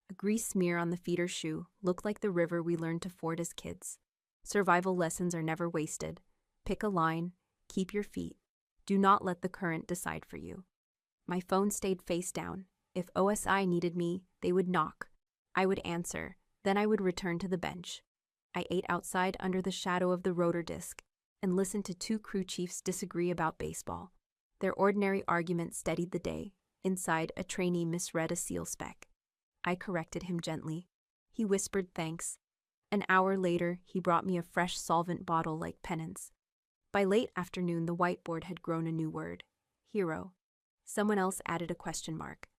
A: A grease smear on the feeder shoe looked like the river we learned to ford as kids. Survival lessons are never wasted. Pick a line, keep your feet. Do not let the current decide for you. My phone stayed face down. If OSI needed me, they would knock. I would answer, then I would return to the bench. I ate outside under the shadow of the rotor disc and listened to two crew chiefs disagree about baseball. Their ordinary argument steadied the day. Inside, a trainee misread a seal spec. I corrected him gently. He whispered thanks. An hour later, he brought me a fresh solvent bottle like penance. By late afternoon, the whiteboard had grown a new word: hero. Someone else added a question mark.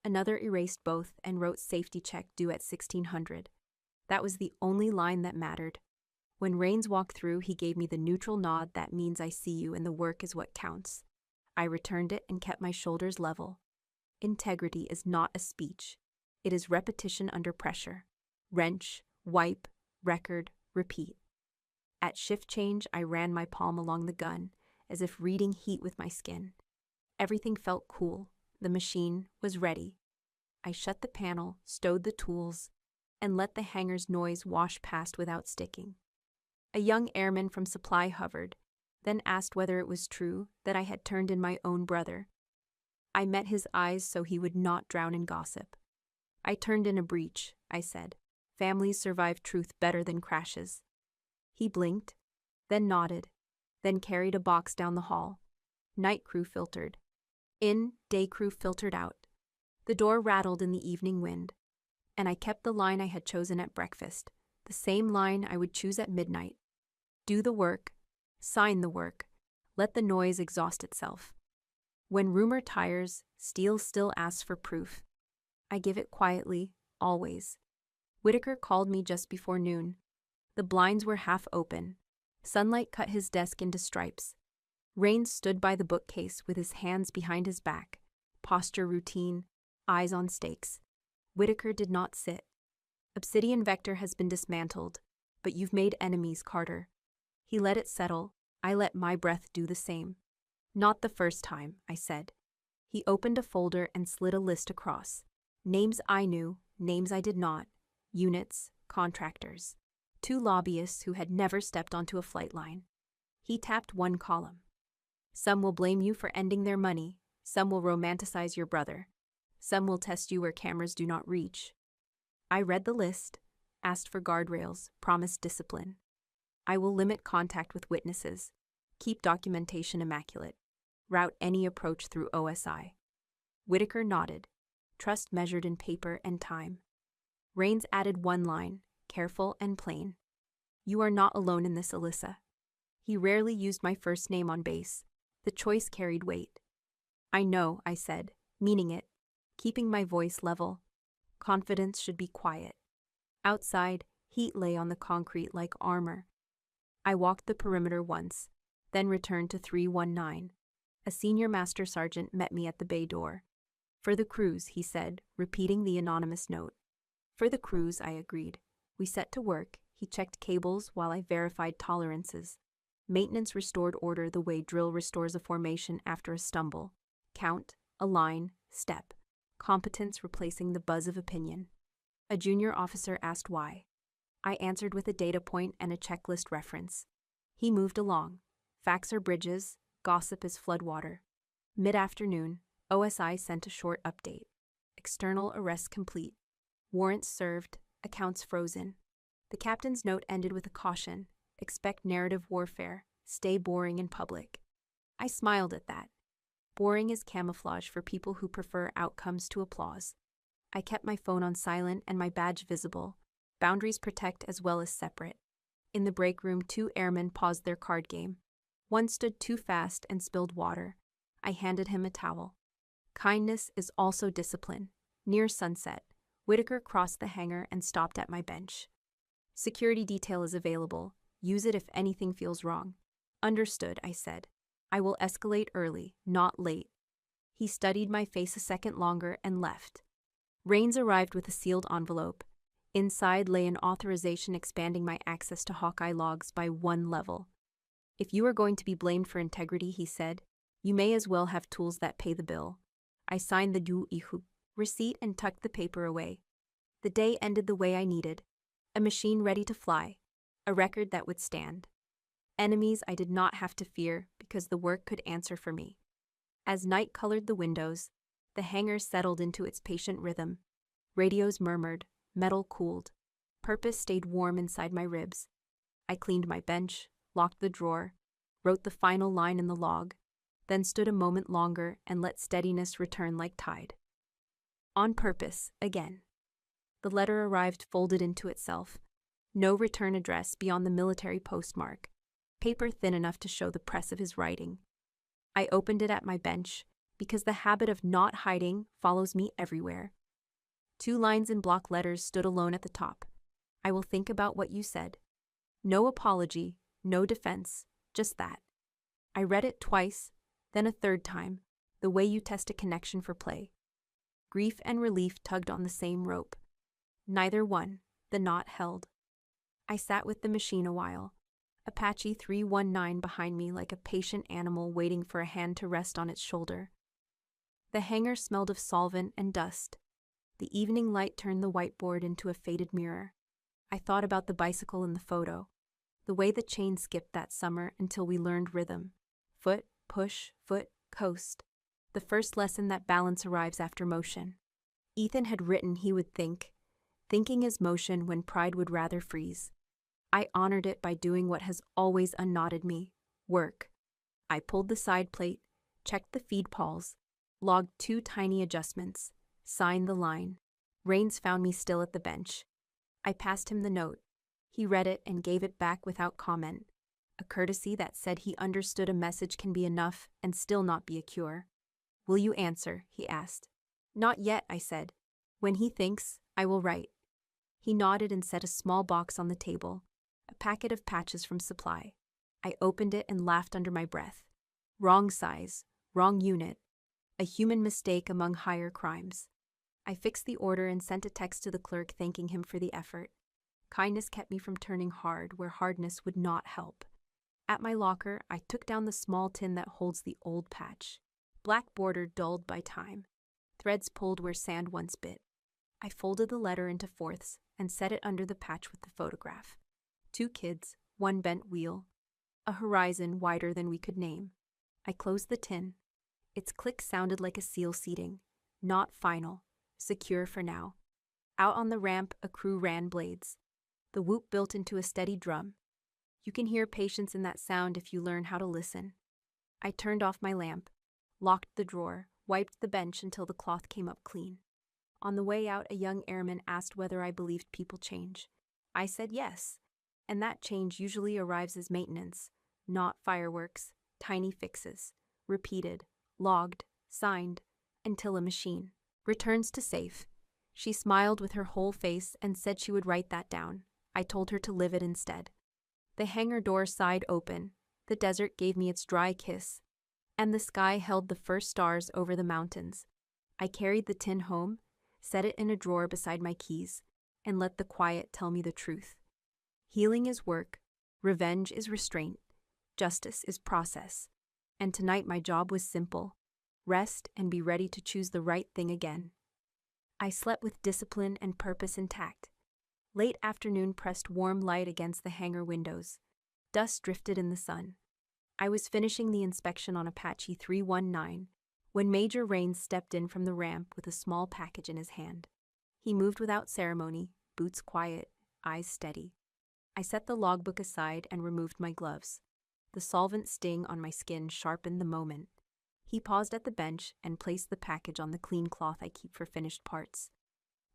A: Another erased both and wrote safety check due at 1600. That was the only line that mattered. When Rains walked through, he gave me the neutral nod that means I see you and the work is what counts. I returned it and kept my shoulders level. Integrity is not a speech. It is repetition under pressure. Wrench, wipe, record, repeat. At shift change, I ran my palm along the gun, as if reading heat with my skin. Everything felt cool. The machine was ready. I shut the panel, stowed the tools, and let the hangar's noise wash past without sticking. A young airman from supply hovered, then asked whether it was true that I had turned in my own brother. I met his eyes so he would not drown in gossip. I turned in a breach, I said. Families survive truth better than crashes. He blinked, then nodded, then carried a box down the hall. Night crew filtered in, day crew filtered out. The door rattled in the evening wind, and I kept the line I had chosen at breakfast, the same line I would choose at midnight. Do the work, sign the work, let the noise exhaust itself. When rumor tires, steel still asks for proof. I give it quietly, always. Whitaker called me just before noon. The blinds were half open. Sunlight cut his desk into stripes. Rains stood by the bookcase with his hands behind his back, posture routine, eyes on stakes. Whitaker did not sit. Obsidian Vector has been dismantled, but you've made enemies, Carter. He let it settle. I let my breath do the same. Not the first time, I said. He opened a folder and slid a list across. Names I knew, names I did not. Units, contractors. 2 lobbyists who had never stepped onto a flight line. He tapped one column. Some will blame you for ending their money. Some will romanticize your brother. Some will test you where cameras do not reach. I read the list, asked for guardrails, promised discipline. I will limit contact with witnesses, keep documentation immaculate, route any approach through OSI. Whitaker nodded, trust measured in paper and time. Rains added one line, careful and plain. You are not alone in this, Alyssa. He rarely used my first name on base. The choice carried weight. I know, I said, meaning it, keeping my voice level. Confidence should be quiet. Outside, heat lay on the concrete like armor. I walked the perimeter once, then returned to 319. A senior master sergeant met me at the bay door. For the crews, he said, repeating the anonymous note. For the crews, I agreed. We set to work. He checked cables while I verified tolerances. Maintenance restored order the way drill restores a formation after a stumble. Count, align, step. Competence replacing the buzz of opinion. A junior officer asked why. I answered with a data point and a checklist reference. He moved along. Facts are bridges, gossip is floodwater. Mid-afternoon, OSI sent a short update. External arrest complete. Warrants served, accounts frozen. The captain's note ended with a caution. Expect narrative warfare. Stay boring in public. I smiled at that. Boring is camouflage for people who prefer outcomes to applause. I kept my phone on silent and my badge visible. Boundaries protect as well as separate. In the break room, 2 airmen paused their card game. One stood too fast and spilled water. I handed him a towel. Kindness is also discipline. Near sunset, Whitaker crossed the hangar and stopped at my bench. Security detail is available. Use it if anything feels wrong. Understood, I said. I will escalate early, not late. He studied my face a second longer and left. Rains arrived with a sealed envelope. Inside lay an authorization expanding my access to Hawkeye logs by 1 level. If you are going to be blamed for integrity, he said, you may as well have tools that pay the bill. I signed the du-ihu receipt and tucked the paper away. The day ended the way I needed. A machine ready to fly. a record that would stand. Enemies I did not have to fear because the work could answer for me. As night colored the windows, the hangar settled into its patient rhythm. Radios murmured, metal cooled. Purpose stayed warm inside my ribs. I cleaned my bench, locked the drawer, wrote the final line in the log, then stood a moment longer and let steadiness return like tide. On purpose, again. The letter arrived folded into itself. No return address beyond the military postmark, paper thin enough to show the press of his writing. I opened it at my bench, because the habit of not hiding follows me everywhere. 2 lines in block letters stood alone at the top. I will think about what you said. No apology, no defense, just that. I read it twice, then a third time, the way you test a connection for play. Grief and relief tugged on the same rope. Neither one, the knot held. I sat with the machine a while, Apache 319 behind me like a patient animal waiting for a hand to rest on its shoulder. The hangar smelled of solvent and dust. The evening light turned the whiteboard into a faded mirror. I thought about the bicycle in the photo, the way the chain skipped that summer until we learned rhythm. Foot, push, foot, coast. The first lesson that balance arrives after motion. Ethan had written he would think. Thinking is motion when pride would rather freeze. I honored it by doing what has always unknotted me, work. I pulled the side plate, checked the feed pawls, logged 2 tiny adjustments, signed the line. Rains found me still at the bench. I passed him the note. He read it and gave it back without comment, a courtesy that said he understood a message can be enough and still not be a cure. Will you answer? He asked. Not yet, I said. When he thinks, I will write. He nodded and set a small box on the table, a packet of patches from Supply. I opened it and laughed under my breath. Wrong size, wrong unit. A human mistake among higher crimes. I fixed the order and sent a text to the clerk thanking him for the effort. Kindness kept me from turning hard where hardness would not help. At my locker, I took down the small tin that holds the old patch. Black border dulled by time. Threads pulled where sand once bit. I folded the letter into fourths and set it under the patch with the photograph. 2 kids, 1 bent wheel. A horizon wider than we could name. I closed the tin. Its click sounded like a seal seating. Not final. Secure for now. Out on the ramp, a crew ran blades. The whoop built into a steady drum. You can hear patience in that sound if you learn how to listen. I turned off my lamp, locked the drawer, wiped the bench until the cloth came up clean. On the way out, a young airman asked whether I believed people change. I said yes, and that change usually arrives as maintenance, not fireworks, tiny fixes, repeated, logged, signed, until a machine returns to safe. She smiled with her whole face and said she would write that down. I told her to live it instead. The hangar door sighed open, the desert gave me its dry kiss, and the sky held the first stars over the mountains. I carried the tin home, set it in a drawer beside my keys, and let the quiet tell me the truth. Healing is work, revenge is restraint, justice is process, and tonight my job was simple: rest and be ready to choose the right thing again. I slept with discipline and purpose intact. Late afternoon pressed warm light against the hangar windows. Dust drifted in the sun. I was finishing the inspection on Apache 319 when Major Rains stepped in from the ramp with a small package in his hand. He moved without ceremony, boots quiet, eyes steady. I set the logbook aside and removed my gloves. The solvent sting on my skin sharpened the moment. He paused at the bench and placed the package on the clean cloth I keep for finished parts.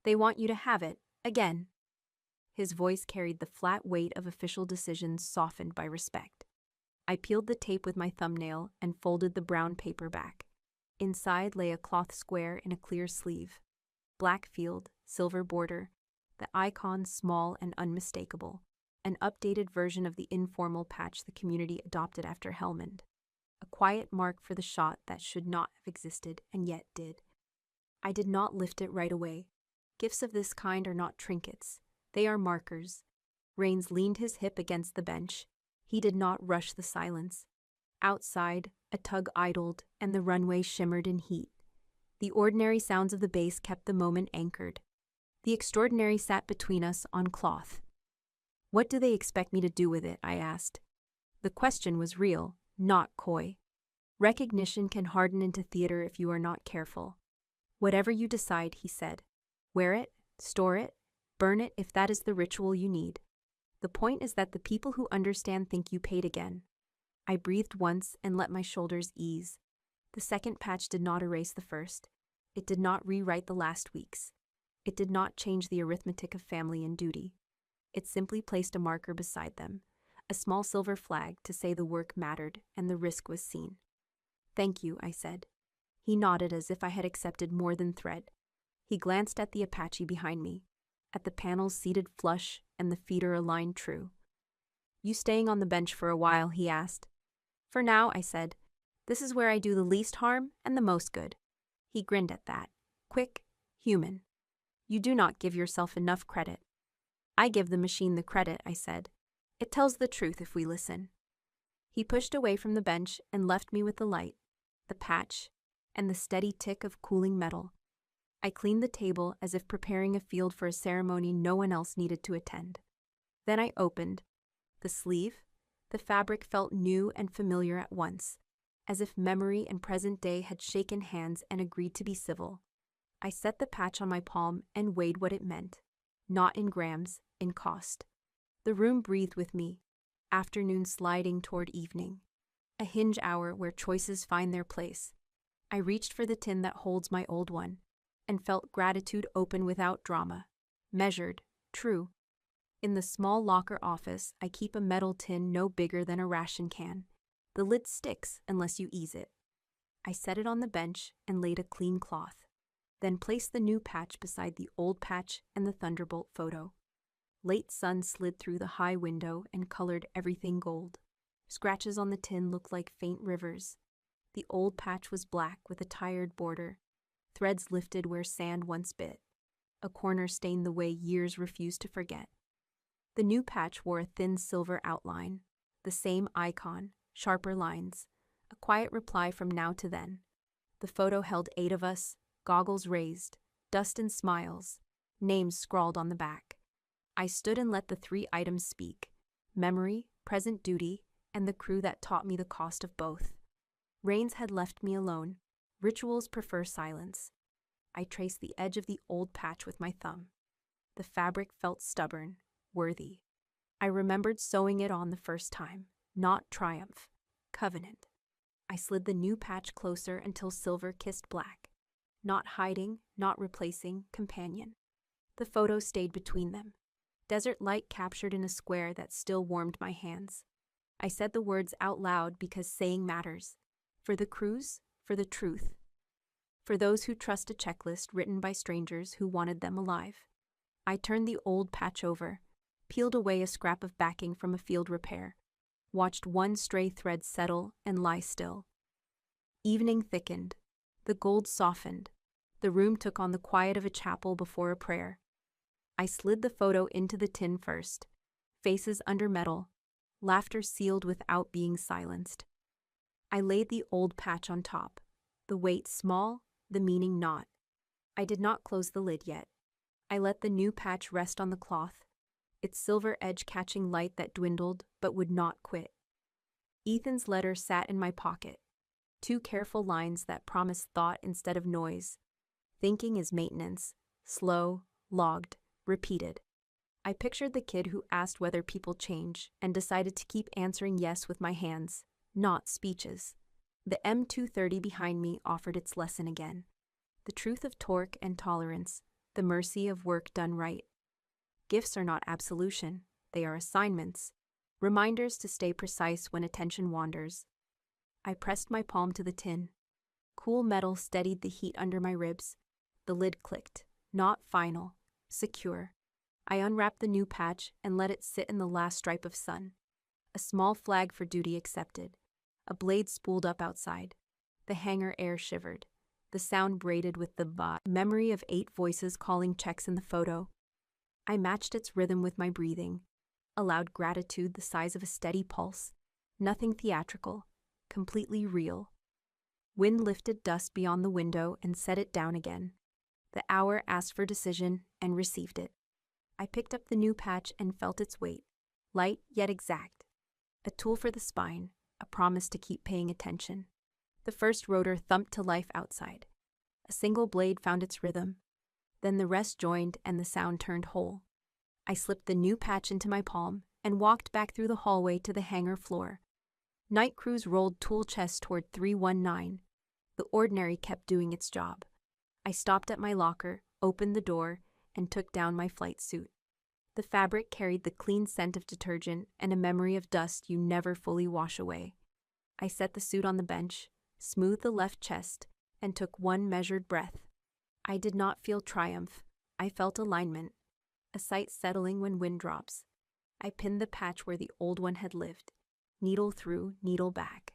A: They want you to have it, again. His voice carried the flat weight of official decisions softened by respect. I peeled the tape with my thumbnail and folded the brown paper back. Inside lay a cloth square in a clear sleeve. Black field, silver border, the icon small and unmistakable, an updated version of the informal patch the community adopted after Helmand. A quiet mark for the shot that should not have existed and yet did. I did not lift it right away. Gifts of this kind are not trinkets. They are markers. Rains leaned his hip against the bench. He did not rush the silence. Outside, a tug idled, and the runway shimmered in heat. The ordinary sounds of the base kept the moment anchored. The extraordinary sat between us on cloth. What do they expect me to do with it? I asked. The question was real, not coy. Recognition can harden into theater if you are not careful. Whatever you decide, he said. Wear it, store it, burn it if that is the ritual you need. The point is that the people who understand think you paid again. I breathed once and let my shoulders ease. The second patch did not erase the first. It did not rewrite the last weeks. It did not change the arithmetic of family and duty. It simply placed a marker beside them, a small silver flag to say the work mattered and the risk was seen. Thank you, I said. He nodded as if I had accepted more than thread. He glanced at the Apache behind me, at the panels seated flush and the feeder aligned true. You staying on the bench for a while, he asked. For now, I said. This is where I do the least harm and the most good. He grinned at that. Quick, human. You do not give yourself enough credit. I give the machine the credit, I said. It tells the truth if we listen. He pushed away from the bench and left me with the light, the patch, and the steady tick of cooling metal. I cleaned the table as if preparing a field for a ceremony no one else needed to attend. Then I opened the sleeve. The fabric felt new and familiar at once, as if memory and present day had shaken hands and agreed to be civil. I set the patch on my palm and weighed what it meant, not in grams, in cost. The room breathed with me, afternoon sliding toward evening, a hinge hour where choices find their place. I reached for the tin that holds my old one, and felt gratitude open without drama, measured, true. In the small locker office, I keep a metal tin no bigger than a ration can. The lid sticks unless you ease it. I set it on the bench and laid a clean cloth, then placed the new patch beside the old patch and the Thunderbolt photo. Late sun slid through the high window and colored everything gold. Scratches on the tin looked like faint rivers. The old patch was black with a tired border, threads lifted where sand once bit. A corner stained the way years refused to forget. The new patch wore a thin silver outline, the same icon, sharper lines, a quiet reply from now to then. The photo held 8 of us, goggles raised, dust and smiles, names scrawled on the back. I stood and let the 3 items speak: memory, present duty, and the crew that taught me the cost of both. Rains had left me alone. Rituals prefer silence. I traced the edge of the old patch with my thumb. The fabric felt stubborn, worthy. I remembered sewing it on the first time, not triumph, covenant. I slid the new patch closer until silver kissed black. Not hiding, not replacing, companion. The photo stayed between them. Desert light captured in a square that still warmed my hands. I said the words out loud because saying matters. For the crews, for the truth. For those who trust a checklist written by strangers who wanted them alive. I turned the old patch over, peeled away a scrap of backing from a field repair, watched one stray thread settle and lie still. Evening thickened. The gold softened. The room took on the quiet of a chapel before a prayer. I slid the photo into the tin first. Faces under metal. Laughter sealed without being silenced. I laid the old patch on top. The weight small, the meaning not. I did not close the lid yet. I let the new patch rest on the cloth, its silver edge catching light that dwindled but would not quit. Ethan's letter sat in my pocket. 2 careful lines that promised thought instead of noise. Thinking is maintenance, slow, logged, repeated. I pictured the kid who asked whether people change and decided to keep answering yes with my hands, not speeches. The M230 behind me offered its lesson again. The truth of torque and tolerance, the mercy of work done right. Gifts are not absolution, they are assignments, reminders to stay precise when attention wanders. I pressed my palm to the tin. Cool metal steadied the heat under my ribs. The lid clicked, not final, secure. I unwrapped the new patch and let it sit in the last stripe of sun. A small flag for duty accepted. A blade spooled up outside. The hangar air shivered. The sound braided with the memory of 8 voices calling checks in the photo. I matched its rhythm with my breathing, allowed gratitude the size of a steady pulse. Nothing theatrical, completely real. Wind lifted dust beyond the window and set it down again. The hour asked for decision and received it. I picked up the new patch and felt its weight, light yet exact. A tool for the spine, a promise to keep paying attention. The first rotor thumped to life outside. A single blade found its rhythm. Then the rest joined and the sound turned whole. I slipped the new patch into my palm and walked back through the hallway to the hangar floor. Night crews rolled tool chests toward 319. The ordinary kept doing its job. I stopped at my locker, opened the door, and took down my flight suit. The fabric carried the clean scent of detergent and a memory of dust you never fully wash away. I set the suit on the bench, smoothed the left chest, and took one measured breath. I did not feel triumph. I felt alignment, a sight settling when wind drops. I pinned the patch where the old one had lived, needle through, needle back.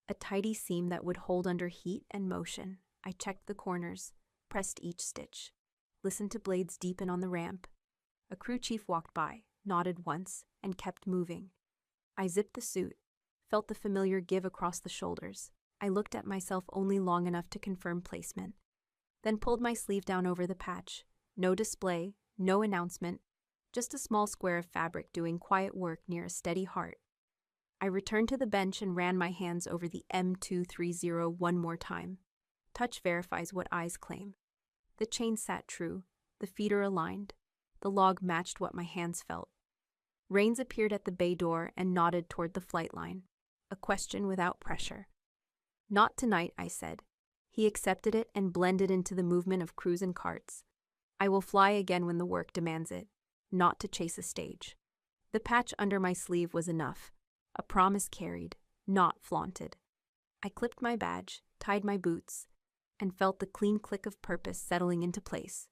A: A tidy seam that would hold under heat and motion. I checked the corners, pressed each stitch, listened to blades deepen on the ramp. A crew chief walked by, nodded once, and kept moving. I zipped the suit, felt the familiar give across the shoulders. I looked at myself only long enough to confirm placement, then pulled my sleeve down over the patch. No display, no announcement, just a small square of fabric doing quiet work near a steady heart. I returned to the bench and ran my hands over the M230 one more time. Touch verifies what eyes claim. The chain sat true, the feeder aligned. The log matched what my hands felt. Rains appeared at the bay door and nodded toward the flight line. A question without pressure. "Not tonight," I said. He accepted it and blended into the movement of crews and carts. "I will fly again when the work demands it, not to chase a stage." The patch under my sleeve was enough. A promise carried, not flaunted. I clipped my badge, tied my boots, and felt the clean click of purpose settling into place.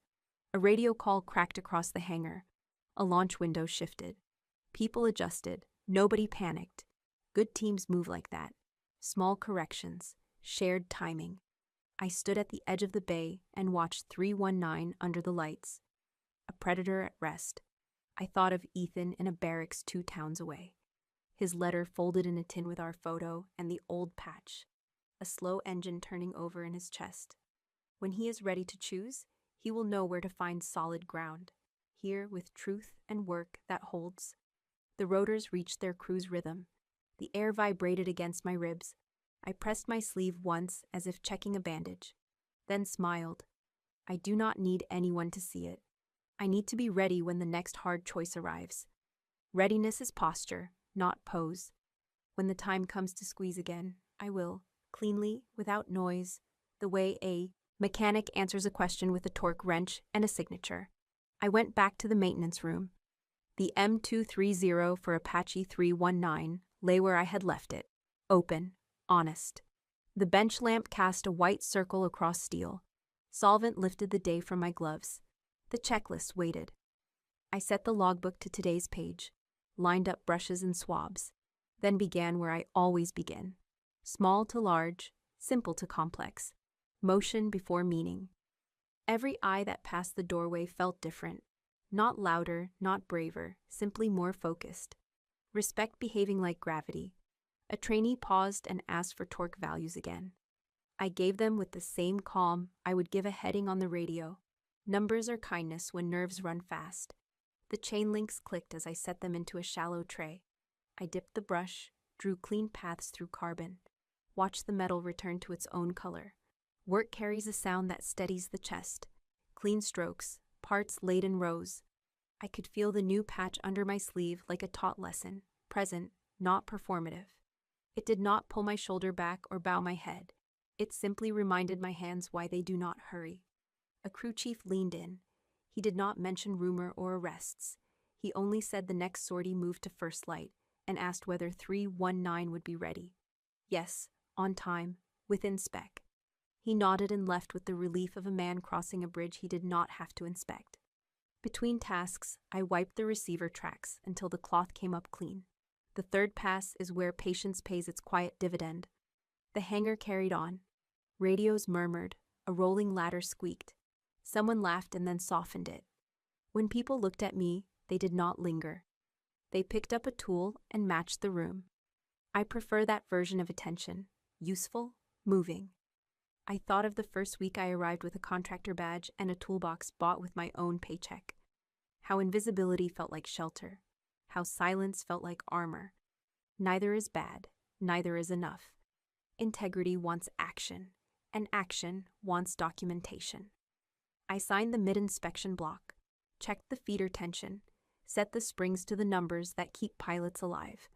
A: A radio call cracked across the hangar. A launch window shifted. People adjusted. Nobody panicked. Good teams move like that. Small corrections, shared timing. I stood at the edge of the bay and watched 319 under the lights. A predator at rest. I thought of Ethan in a barracks 2 towns away. His letter folded in a tin with our photo and the old patch. A slow engine turning over in his chest. When he is ready to choose, he will know where to find solid ground. Here, with truth and work that holds. The rotors reached their cruise rhythm. The air vibrated against my ribs. I pressed my sleeve once as if checking a bandage, then smiled. I do not need anyone to see it. I need to be ready when the next hard choice arrives. Readiness is posture, not pose. When the time comes to squeeze again, I will, cleanly, without noise, the way a mechanic answers a question with a torque wrench and a signature. I went back to the maintenance room. The M230 for Apache 319 lay where I had left it, open, honest. The bench lamp cast a white circle across steel. Solvent lifted the day from my gloves. The checklist waited. I set the logbook to today's page, lined up brushes and swabs, then began where I always begin. Small to large, simple to complex. Motion before meaning. Every eye that passed the doorway felt different. Not louder, not braver, simply more focused. Respect behaving like gravity. A trainee paused and asked for torque values again. I gave them with the same calm I would give a heading on the radio. Numbers are kindness when nerves run fast. The chain links clicked as I set them into a shallow tray. I dipped the brush, drew clean paths through carbon, watched the metal return to its own color. Work carries a sound that steadies the chest. Clean strokes, parts laid in rows. I could feel the new patch under my sleeve like a taught lesson, present, not performative. It did not pull my shoulder back or bow my head. It simply reminded my hands why they do not hurry. A crew chief leaned in. He did not mention rumor or arrests. He only said the next sortie moved to first light and asked whether 319 would be ready. Yes, on time, within spec. He nodded and left with the relief of a man crossing a bridge he did not have to inspect. Between tasks, I wiped the receiver tracks until the cloth came up clean. The third pass is where patience pays its quiet dividend. The hangar carried on. Radios murmured, a rolling ladder squeaked. Someone laughed and then softened it. When people looked at me, they did not linger. They picked up a tool and matched the room. I prefer that version of attention, useful, moving. I thought of the first week I arrived with a contractor badge and a toolbox bought with my own paycheck. How invisibility felt like shelter. how silence felt like armor. Neither is bad, neither is enough. Integrity wants action, and action wants documentation. I signed the mid-inspection block, checked the feeder tension, set the springs to the numbers that keep pilots alive.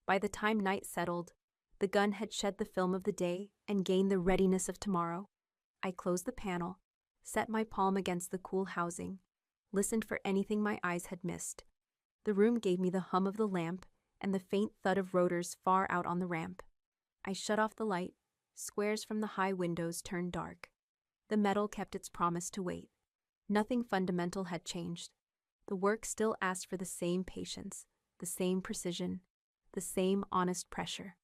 A: By the time night settled, the gun had shed the film of the day and gained the readiness of tomorrow. I closed the panel, set my palm against the cool housing, listened for anything my eyes had missed. The room gave me the hum of the lamp and the faint thud of rotors far out on the ramp. I shut off the light. Squares from the high windows turned dark. The metal kept its promise to wait. Nothing fundamental had changed. The work still asked for the same patience, the same precision, the same honest pressure.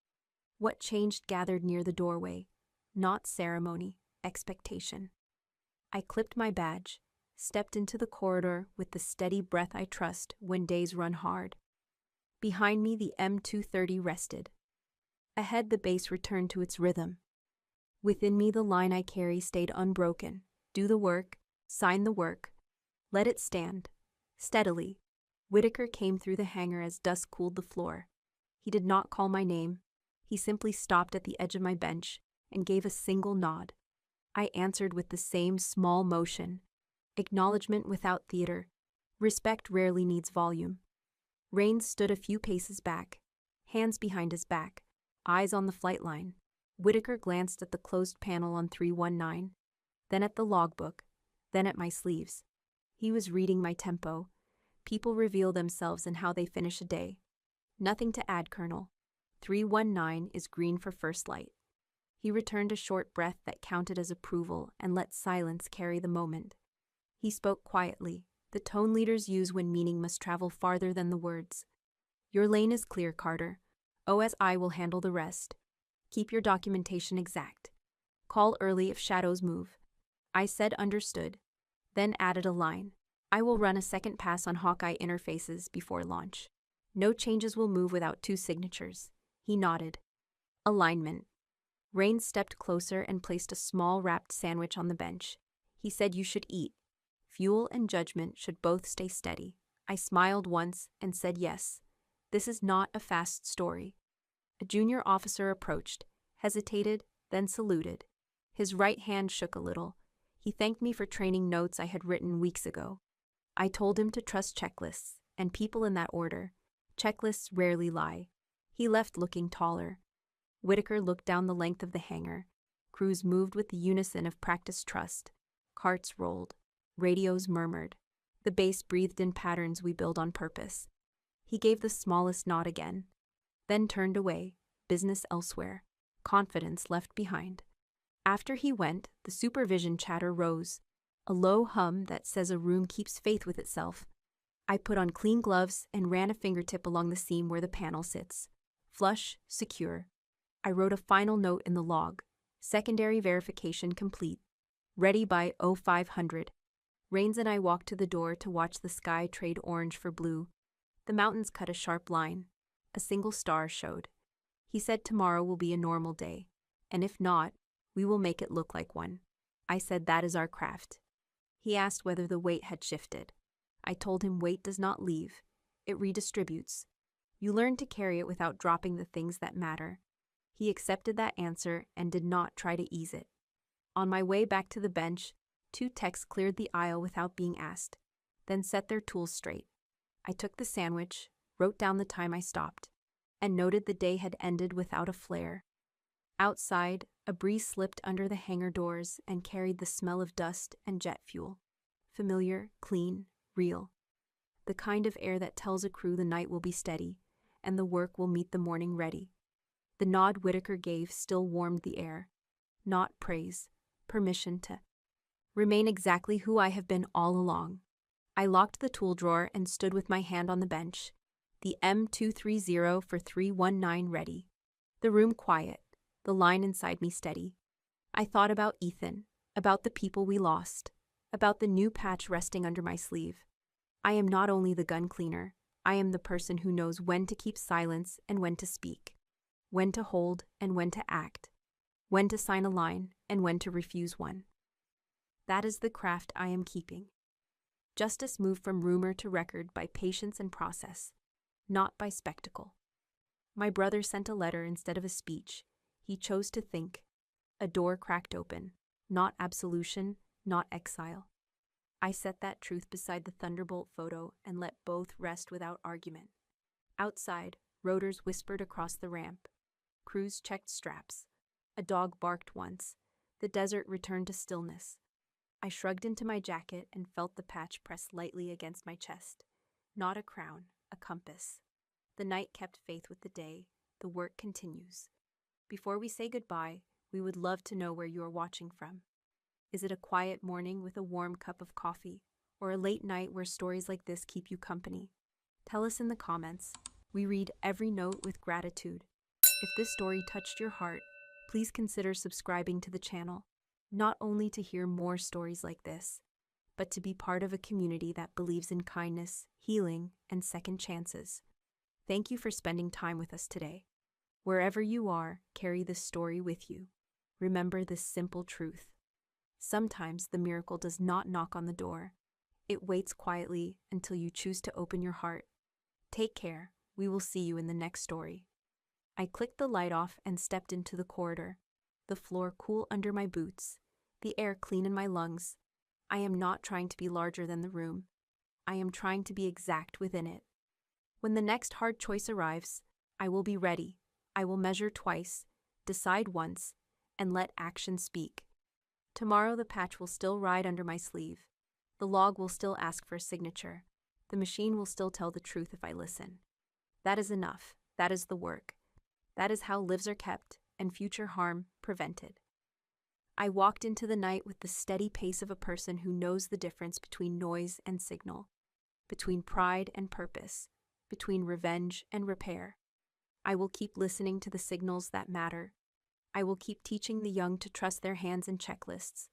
A: What changed gathered near the doorway, not ceremony, expectation. I clipped my badge, stepped into the corridor with the steady breath I trust when days run hard. Behind me, the M230 rested. Ahead, the bass returned to its rhythm. Within me, the line I carry stayed unbroken. Do the work, sign the work, let it stand. Steadily, Whitaker came through the hangar as dusk cooled the floor. He did not call my name. He simply stopped at the edge of my bench and gave a single nod. I answered with the same small motion. Acknowledgement without theater. Respect rarely needs volume. Rains stood a few paces back, hands behind his back, eyes on the flight line. Whitaker glanced at the closed panel on 319, then at the logbook, then at my sleeves. He was reading my tempo. People reveal themselves in how they finish a day. Nothing to add, Colonel. 319 is green for first light. He returned a short breath that counted as approval and let silence carry the moment. He spoke quietly, the tone leaders use when meaning must travel farther than the words. Your lane is clear, Carter. OSI will handle the rest. Keep your documentation exact. Call early if shadows move. I said understood, then added a line. I will run a second pass on Hawkeye interfaces before launch. No changes will move without 2 signatures. He nodded. Alignment. Rain stepped closer and placed a small wrapped sandwich on the bench. He said you should eat. Fuel and judgment should both stay steady. I smiled once and said yes. This is not a fast story. A junior officer approached, hesitated, then saluted. His right hand shook a little. He thanked me for training notes I had written weeks ago. I told him to trust checklists, and people in that order. Checklists rarely lie. He left looking taller. Whitaker looked down the length of the hangar. Crews moved with the unison of practiced trust. Carts rolled. Radios murmured. The base breathed in patterns we build on purpose. He gave the smallest nod again, then turned away, business elsewhere, confidence left behind. After he went, the supervision chatter rose, a low hum that says a room keeps faith with itself. I put on clean gloves and ran a fingertip along the seam where the panel sits. Flush, secure. I wrote a final note in the log. Secondary verification complete. Ready by 0500. Rains and I walked to the door to watch the sky trade orange for blue. The mountains cut a sharp line. A single star showed. He said tomorrow will be a normal day, and if not, we will make it look like one. I said that is our craft. He asked whether the weight had shifted. I told him weight does not leave. It redistributes. You learn to carry it without dropping the things that matter. He accepted that answer and did not try to ease it. On my way back to the bench, 2 techs cleared the aisle without being asked, then set their tools straight. I took the sandwich, wrote down the time I stopped, and noted the day had ended without a flare. Outside, a breeze slipped under the hangar doors and carried the smell of dust and jet fuel. Familiar, clean, real. The kind of air that tells a crew the night will be steady, and the work will meet the morning ready. The nod Whitaker gave still warmed the air. Not praise, permission to remain exactly who I have been all along. I locked the tool drawer and stood with my hand on the bench, the M230 for 319 ready. The room quiet, the line inside me steady. I thought about Ethan, about the people we lost, about the new patch resting under my sleeve. I am not only the gun cleaner, I am the person who knows when to keep silence and when to speak, when to hold and when to act, when to sign a line and when to refuse one. That is the craft I am keeping. Justice moved from rumor to record by patience and process. not by spectacle. My brother sent a letter instead of a speech. He chose to think. A door cracked open, not absolution, not exile. I set that truth beside the Thunderbolt photo and let both rest without argument. Outside, rotors whispered across the ramp. Crews checked straps. A dog barked once. The desert returned to stillness. I shrugged into my jacket and felt the patch press lightly against my chest. Not a crown, a compass. The night kept faith with the day. The work continues. Before we say goodbye, we would love to know where you are watching from. Is it a quiet morning with a warm cup of coffee, or a late night where stories like this keep you company? Tell us in the comments. We read every note with gratitude. If this story touched your heart, please consider subscribing to the channel, not only to hear more stories like this, but to be part of a community that believes in kindness, healing, and second chances. Thank you for spending time with us today. Wherever you are, carry this story with you. Remember this simple truth. Sometimes the miracle does not knock on the door. It waits quietly until you choose to open your heart. Take care. We will see you in the next story. I clicked the light off and stepped into the corridor. The floor cool under my boots, the air clean in my lungs. I am not trying to be larger than the room. I am trying to be exact within it. When the next hard choice arrives, I will be ready. I will measure twice, decide once, and let action speak. Tomorrow the patch will still ride under my sleeve. The log will still ask for a signature. The machine will still tell the truth if I listen. That is enough. That is the work. That is how lives are kept and future harm prevented. I walked into the night with the steady pace of a person who knows the difference between noise and signal, between pride and purpose, between revenge and repair. I will keep listening to the signals that matter. I will keep teaching the young to trust their hands and checklists.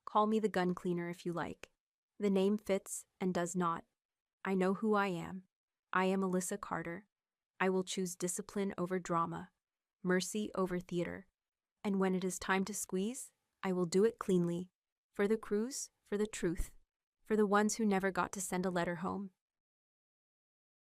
A: Call me the gun cleaner if you like. The name fits and does not. I know who I am. I am Alyssa Carter. I will choose discipline over drama, mercy over theater. And when it is time to squeeze, I will do it cleanly. For the crews, for the truth, for the ones who never got to send a letter home.